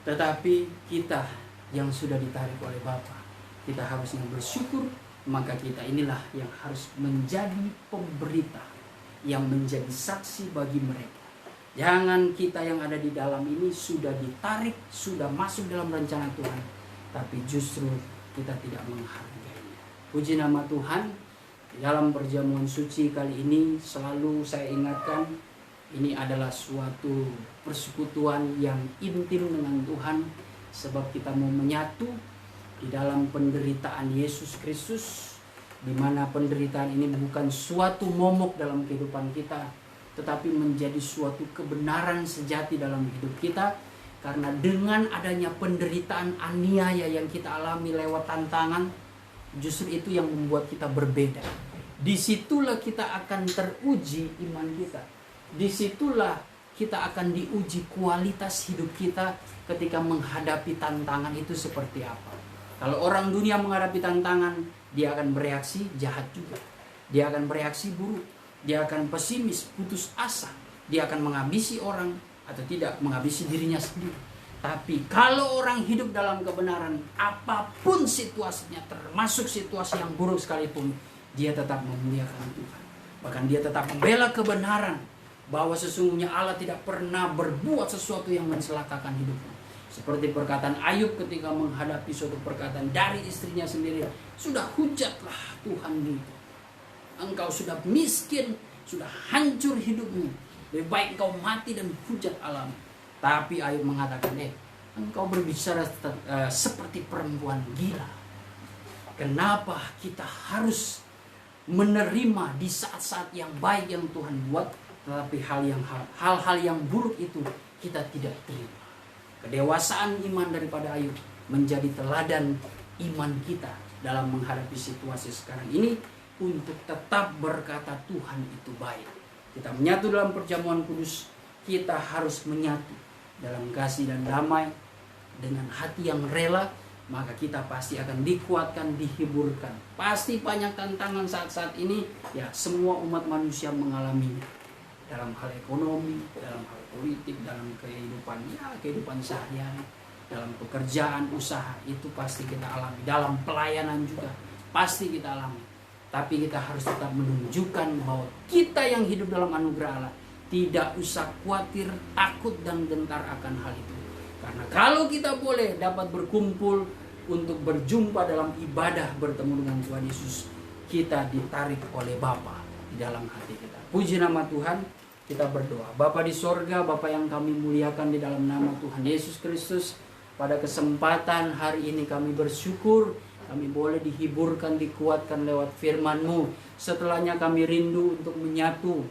Tetapi kita yang sudah ditarik oleh Bapa, kita harusnya bersyukur. Maka kita inilah yang harus menjadi pemberita, yang menjadi saksi bagi mereka. Jangan kita yang ada di dalam ini sudah ditarik, sudah masuk dalam rencana Tuhan, tapi justru kita tidak menghargainya. Puji nama Tuhan. Dalam perjamuan suci kali ini selalu saya ingatkan, ini adalah suatu persekutuan yang intim dengan Tuhan, sebab kita mau menyatu di dalam penderitaan Yesus Kristus, di mana penderitaan ini bukan suatu momok dalam kehidupan kita, tetapi menjadi suatu kebenaran sejati dalam hidup kita. Karena dengan adanya penderitaan aniaya yang kita alami lewat tantangan, justru itu yang membuat kita berbeda. Disitulah kita akan teruji iman kita. Disitulah kita akan diuji kualitas hidup kita ketika menghadapi tantangan itu seperti apa. Kalau orang dunia menghadapi tantangan, dia akan bereaksi jahat juga. Dia akan bereaksi buruk. Dia akan pesimis, putus asa. Dia akan menghabisi orang atau tidak menghabisi dirinya sendiri. Tapi kalau orang hidup dalam kebenaran, apapun situasinya, termasuk situasi yang buruk sekalipun, dia tetap memuliakan Tuhan. Bahkan dia tetap membela kebenaran, bahwa sesungguhnya Allah tidak pernah berbuat sesuatu yang mencelakakan hidupnya. Seperti perkataan Ayub ketika menghadapi suatu perkataan dari istrinya sendiri, sudah hujatlah Tuhan gitu. Engkau sudah miskin, sudah hancur hidupmu. Lebih baik engkau mati dan hujat alam. Tapi Ayub mengatakan, engkau berbicara seperti perempuan gila. Kenapa kita harus menerima di saat-saat yang baik yang Tuhan buat, tetapi hal-hal yang buruk itu kita tidak terima. Kedewasaan iman daripada Ayub menjadi teladan iman kita dalam menghadapi situasi sekarang ini, untuk tetap berkata Tuhan itu baik. Kita menyatu dalam perjamuan kudus, kita harus menyatu dalam kasih dan damai dengan hati yang rela, maka kita pasti akan dikuatkan, dihiburkan. Pasti banyak tantangan saat-saat ini, ya semua umat manusia mengalaminya. Dalam hal ekonomi, dalam hal politik, dalam kehidupan sehari-hari, dalam pekerjaan, usaha, itu pasti kita alami. Dalam pelayanan juga pasti kita alami. Tapi kita harus tetap menunjukkan bahwa kita yang hidup dalam anugerah Allah tidak usah khawatir, takut, dan gentar akan hal itu. Karena kalau kita boleh dapat berkumpul untuk berjumpa dalam ibadah bertemu dengan Tuhan Yesus, kita ditarik oleh Bapa di dalam hati kita. Puji nama Tuhan, kita berdoa. Bapa di sorga, Bapa yang kami muliakan di dalam nama Tuhan Yesus Kristus, pada kesempatan hari ini kami bersyukur, kami boleh dihiburkan, dikuatkan lewat firman-Mu. Setelahnya kami rindu untuk menyatu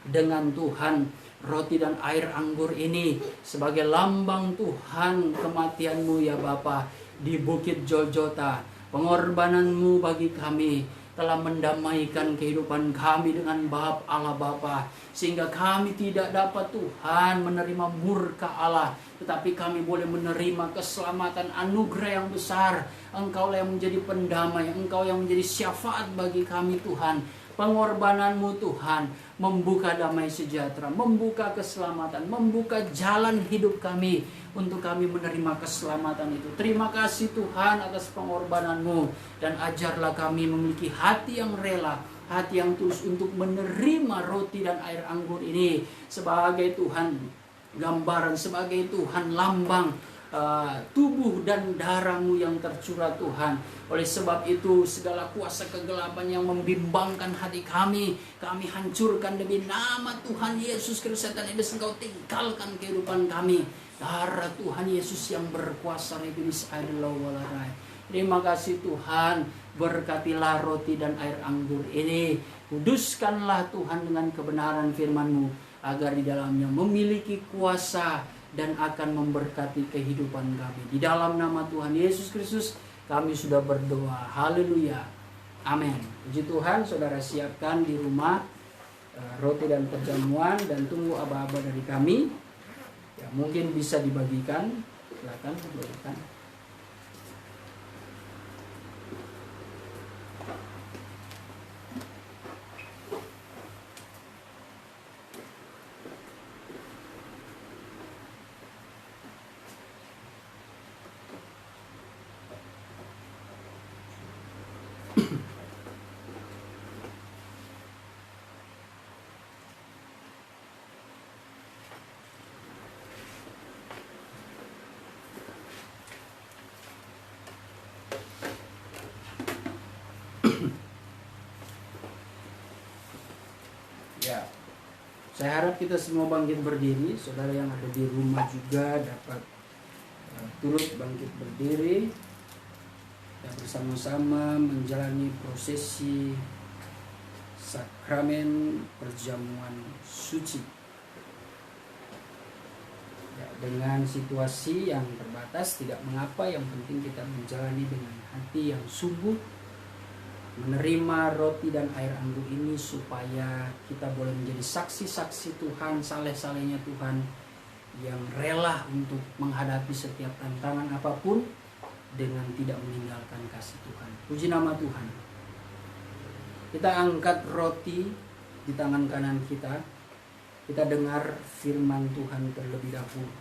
dengan Tuhan. Roti dan air anggur ini sebagai lambang Tuhan kematian-Mu ya Bapa di Bukit Golgota. Pengorbanan-Mu bagi kami telah mendamaikan kehidupan kami dengan Allah Bapa, sehingga kami tidak dapat Tuhan menerima murka Allah, tetapi kami boleh menerima keselamatan anugerah yang besar. Engkau yang menjadi pendamai, Engkau yang menjadi syafaat bagi kami Tuhan. Pengorbanan-Mu Tuhan membuka damai sejahtera, membuka keselamatan, membuka jalan hidup kami untuk kami menerima keselamatan itu. Terima kasih Tuhan atas pengorbanan-Mu, dan ajarlah kami memiliki hati yang rela, hati yang tulus untuk menerima roti dan air anggur ini sebagai Tuhan gambaran, sebagai Tuhan lambang tubuh dan darah-Mu yang tercurah Tuhan. Oleh sebab itu segala kuasa kegelapan yang membimbangkan hati kami hancurkan demi nama Tuhan Yesus Kristus. Dan iblis Engkau tinggalkan kehidupan kami. Darah Tuhan Yesus yang berkuasa iblis adalah walarai. Terima kasih Tuhan, berkatilah roti dan air anggur ini. Kuduskanlah Tuhan dengan kebenaran firman-Mu. agar di dalamnya memiliki kuasa dan akan memberkati kehidupan kami. Di dalam nama Tuhan Yesus Kristus kami sudah berdoa. Haleluya. Amin. Puji Tuhan, saudara siapkan di rumah roti dan perjamuan dan tunggu aba-aba dari kami. Ya, mungkin bisa dibagikan. Silakan dibagikan. Ya, saya harap kita semua bangkit berdiri. Saudara yang ada di rumah juga dapat turut bangkit berdiri dan bersama-sama menjalani prosesi sakramen perjamuan suci. Ya, dengan situasi yang terbatas tidak mengapa, yang penting kita menjalani dengan hati yang sungguh, menerima roti dan air anggur ini supaya kita boleh menjadi saksi-saksi Tuhan, saleh-salehnya Tuhan yang rela untuk menghadapi setiap tantangan apapun dengan tidak meninggalkan kasih Tuhan. Puji nama Tuhan. Kita angkat roti di tangan kanan kita. Kita dengar firman Tuhan terlebih dahulu.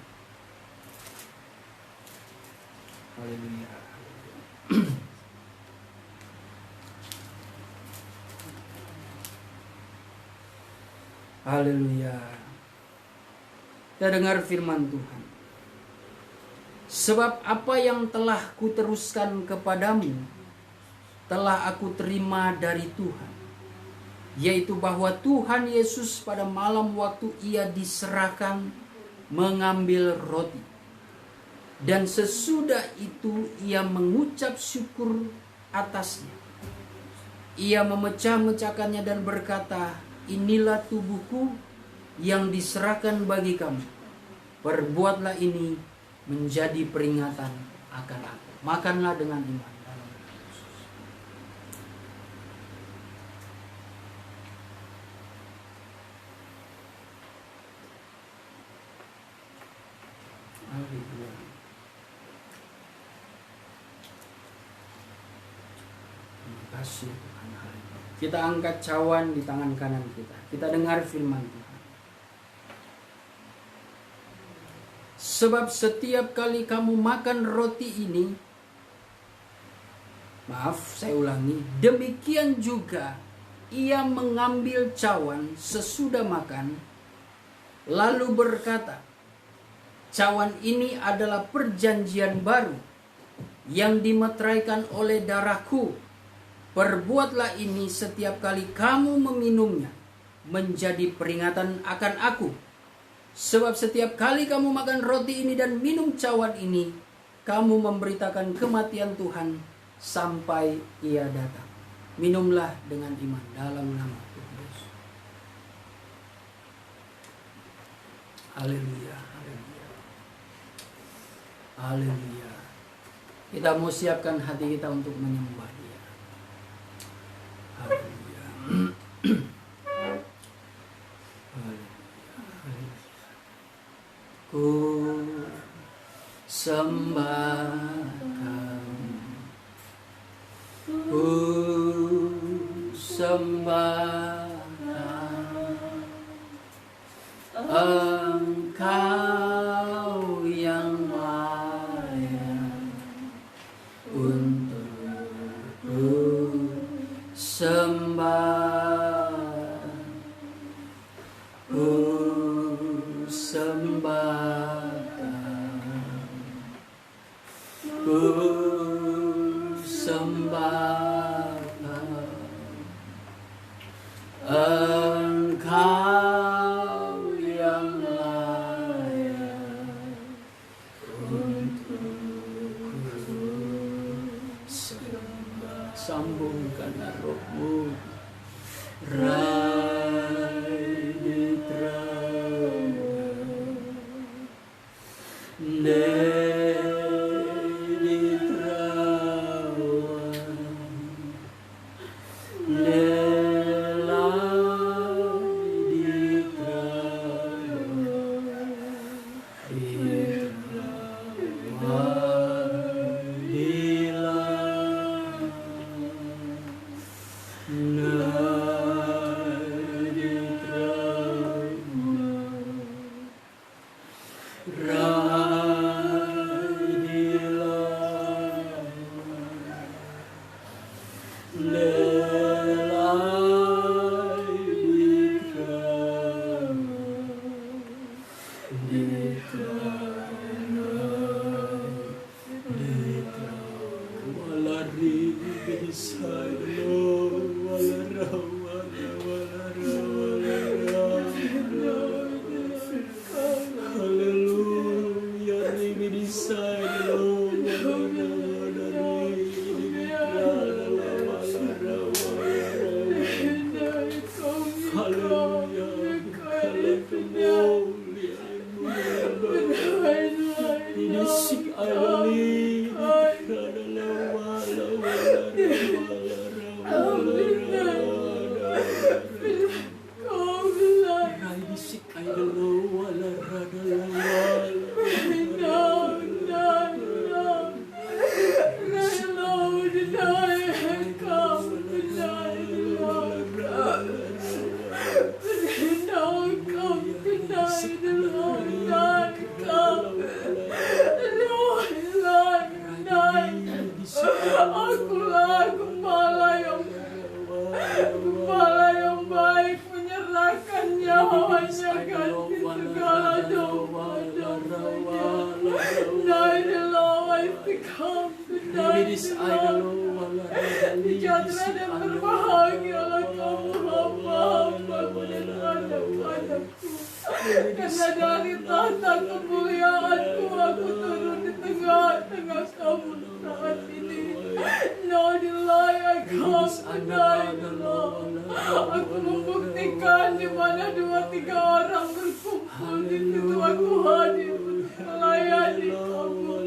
Haleluya. Haleluya. Kita dengar firman Tuhan. Sebab apa yang telah kuteruskan kepadamu telah aku terima dari Tuhan, yaitu bahwa Tuhan Yesus pada malam waktu ia diserahkan mengambil roti, dan sesudah itu ia mengucap syukur atasnya. Ia memecah-mecahkannya dan berkata, inilah tubuhku yang diserahkan bagi kamu. Perbuatlah ini menjadi peringatan akan aku. Makanlah dengan iman. Haleluya. Terima kasih Tuhan. Kita angkat cawan di tangan kanan kita. Kita dengar firman Tuhan. Sebab setiap kali kamu makan roti ini, maaf saya ulangi, demikian juga ia mengambil cawan sesudah makan, lalu berkata, cawan ini adalah perjanjian baru yang dimeteraikan oleh darahku. Perbuatlah ini setiap kali kamu meminumnya menjadi peringatan akan aku. Sebab setiap kali kamu makan roti ini dan minum cawan ini, kamu memberitakan kematian Tuhan sampai ia datang. Minumlah dengan iman dalam nama Tuhan Yesus. Haleluya, haleluya. Haleluya. Kita mau siapkan hati kita untuk menyembah Dia. Haleluya. Ku sembah Kamu, ku sembah Engkau yang layak untuk ku sembah, ku sembah, ku sembah Engkau yang layak untuk ku sembah. Sambungkan rohmu, Rai di Karena dari tahta kemuliaanku aku turun di tengah-tengah kamu saat ini. Now the light I come tonight, Lord. Aku membuktikan di mana 2-3 orang berkumpul di situ aku hadir untuk melayani kamu.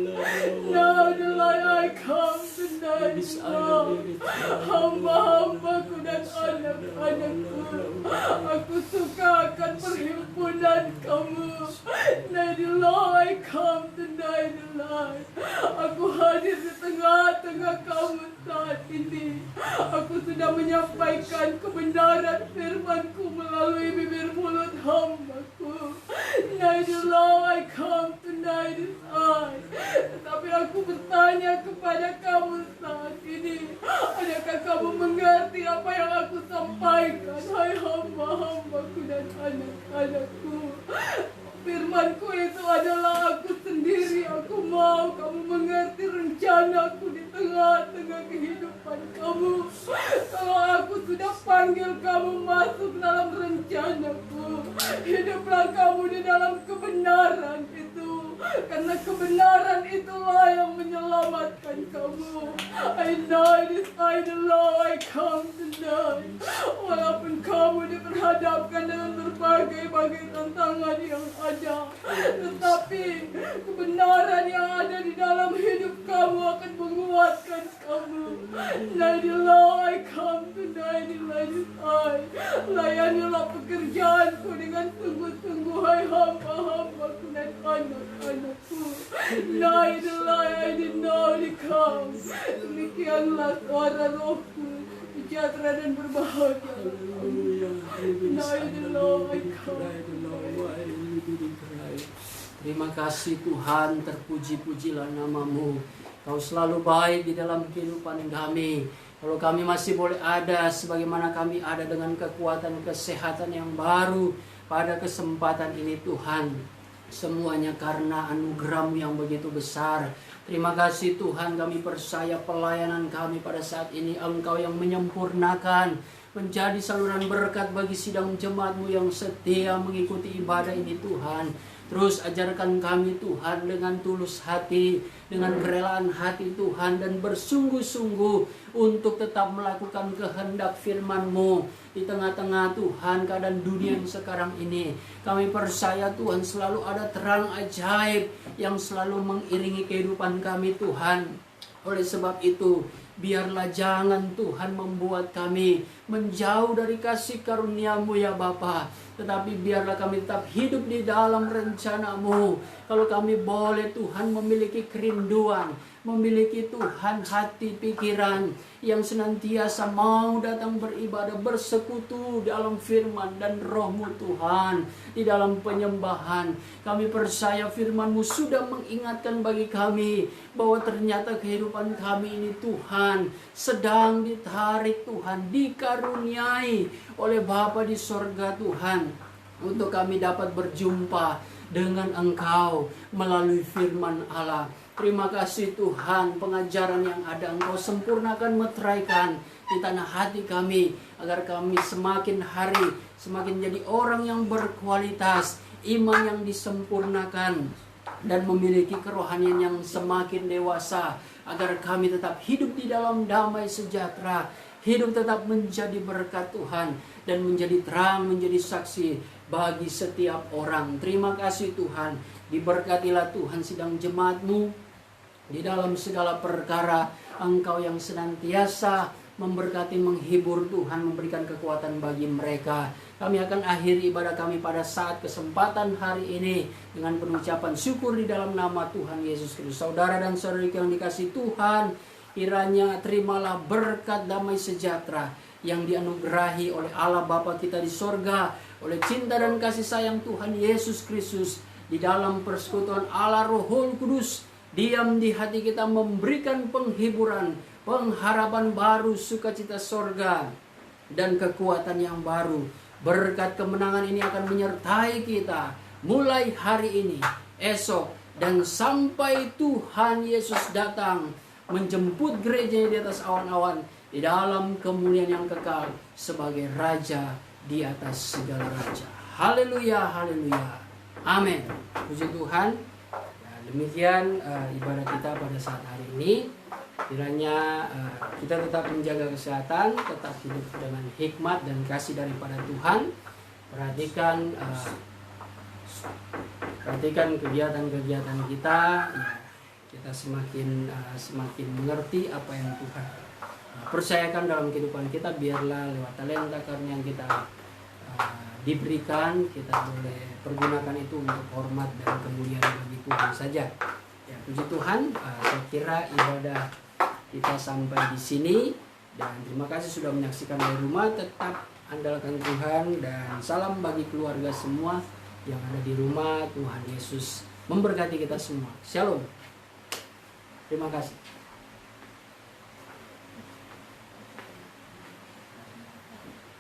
Now the light I come tonight, Lord. Hamba-hambaku dan anak-anakku. Aku suka akan perhimpunan kamu. Night Lord, I come tonight, Lord. Aku hadir di tengah-tengah kamu saat ini. Aku sudah menyampaikan kebenaran firman-Ku melalui bibir mulut hamba-Ku. Night Lord, I come tonight, Lord. Tetapi aku bertanya kepada kamu saat ini, adakah kamu mengerti apa yang aku sampaikan? Hai hamba-hambaku dan anak-anakku. Firman-Ku itu adalah aku sendiri. Aku mau kamu mengerti rencanaku di tengah-tengah kehidupan kamu. Kalau aku sudah panggil kamu masuk dalam rencanaku, hiduplah kamu di dalam kebenaran itu. Karena kebenaran itulah yang menyelamatkan kamu. I know this, I know I come tonight. Walaupun kamu diperhadapkan dengan berbagai-bagai tantangan yang ada, tetapi kebenaran yang ada di dalam hidup kamu akan menguatkan kamu. Nadilah, I come tonight, I. Layanilah pekerjaanku dengan sungguh-sungguh, hai hamba-hambaku dan anak-anakku. Nadilah, I did not come. Demikianlah suara Rohku, sejahtera dan berbahagia. Nadilah, I come. Terima kasih Tuhan, terpuji-pujilah nama-Mu. Kau selalu baik di dalam kehidupan kami. Kalau kami masih boleh ada sebagaimana kami ada dengan kekuatan kesehatan yang baru pada kesempatan ini Tuhan. Semuanya karena anugerah-Mu yang begitu besar. Terima kasih Tuhan, kami percaya pelayanan kami pada saat ini Engkau yang menyempurnakan, menjadi saluran berkat bagi sidang jemaat-Mu yang setia mengikuti ibadah ini Tuhan. Terus ajarkan kami Tuhan dengan tulus hati, dengan kerelaan hati Tuhan, dan bersungguh-sungguh untuk tetap melakukan kehendak firman-Mu di tengah-tengah Tuhan keadaan dunia yang sekarang ini. Kami percaya Tuhan selalu ada terang ajaib yang selalu mengiringi kehidupan kami Tuhan. Oleh sebab itu, biarlah jangan Tuhan membuat kami menjauh dari kasih karunia-Mu ya Bapa. Tetapi biarlah kami tetap hidup di dalam rencana-Mu. Kalau kami boleh Tuhan memiliki kerinduan, memiliki Tuhan hati pikiran yang senantiasa mau datang beribadah, bersekutu dalam firman dan roh-Mu Tuhan, di dalam penyembahan. Kami percaya firman-Mu sudah mengingatkan bagi kami bahwa ternyata kehidupan kami ini Tuhan sedang ditarik Tuhan, dikaruniai oleh Bapa di sorga Tuhan, untuk kami dapat berjumpa dengan Engkau melalui firman Allah. Terima kasih Tuhan, pengajaran yang ada Engkau sempurnakan, meteraikan di tanah hati kami, agar kami semakin hari semakin jadi orang yang berkualitas, iman yang disempurnakan, dan memiliki kerohanian yang semakin dewasa, agar kami tetap hidup di dalam damai sejahtera, hidup tetap menjadi berkat Tuhan, dan menjadi terang, menjadi saksi bagi setiap orang. Terima kasih Tuhan, diberkatilah Tuhan sidang jemaat-Mu di dalam segala perkara. Engkau yang senantiasa memberkati, menghibur Tuhan, memberikan kekuatan bagi mereka. Kami akan akhiri ibadah kami pada saat kesempatan hari ini dengan pengucapan syukur di dalam nama Tuhan Yesus Kristus. Saudara dan saudari yang dikasihi Tuhan, kiranya terimalah berkat damai sejahtera yang dianugerahi oleh Allah Bapa kita di sorga, oleh cinta dan kasih sayang Tuhan Yesus Kristus, di dalam persekutuan Allah Rohul Kudus, diam di hati kita, memberikan penghiburan, pengharapan baru, sukacita sorga, dan kekuatan yang baru. Berkat kemenangan ini akan menyertai kita mulai hari ini, esok, dan sampai Tuhan Yesus datang menjemput gerejanya di atas awan-awan, di dalam kemuliaan yang kekal sebagai Raja di atas segala raja. Haleluya, haleluya, amin. Puji Tuhan. Demikian ibadah kita pada saat hari ini. Kiranya kita tetap menjaga kesehatan, tetap hidup dengan hikmat dan kasih daripada Tuhan. Perhatikan kegiatan-kegiatan kita. Ya, kita semakin mengerti apa yang Tuhan percayakan dalam kehidupan kita. Biarlah lewat talenta karunia yang kita diberikan, kita boleh pergunakan itu untuk hormat dan kemuliaan bagi Tuhan saja. Ya, puji Tuhan, saya kira ibadah kita sampai di sini, dan terima kasih sudah menyaksikan dari rumah. Tetap andalkan Tuhan, dan salam bagi keluarga semua yang ada di rumah. Tuhan Yesus memberkati kita semua. Shalom. Terima kasih.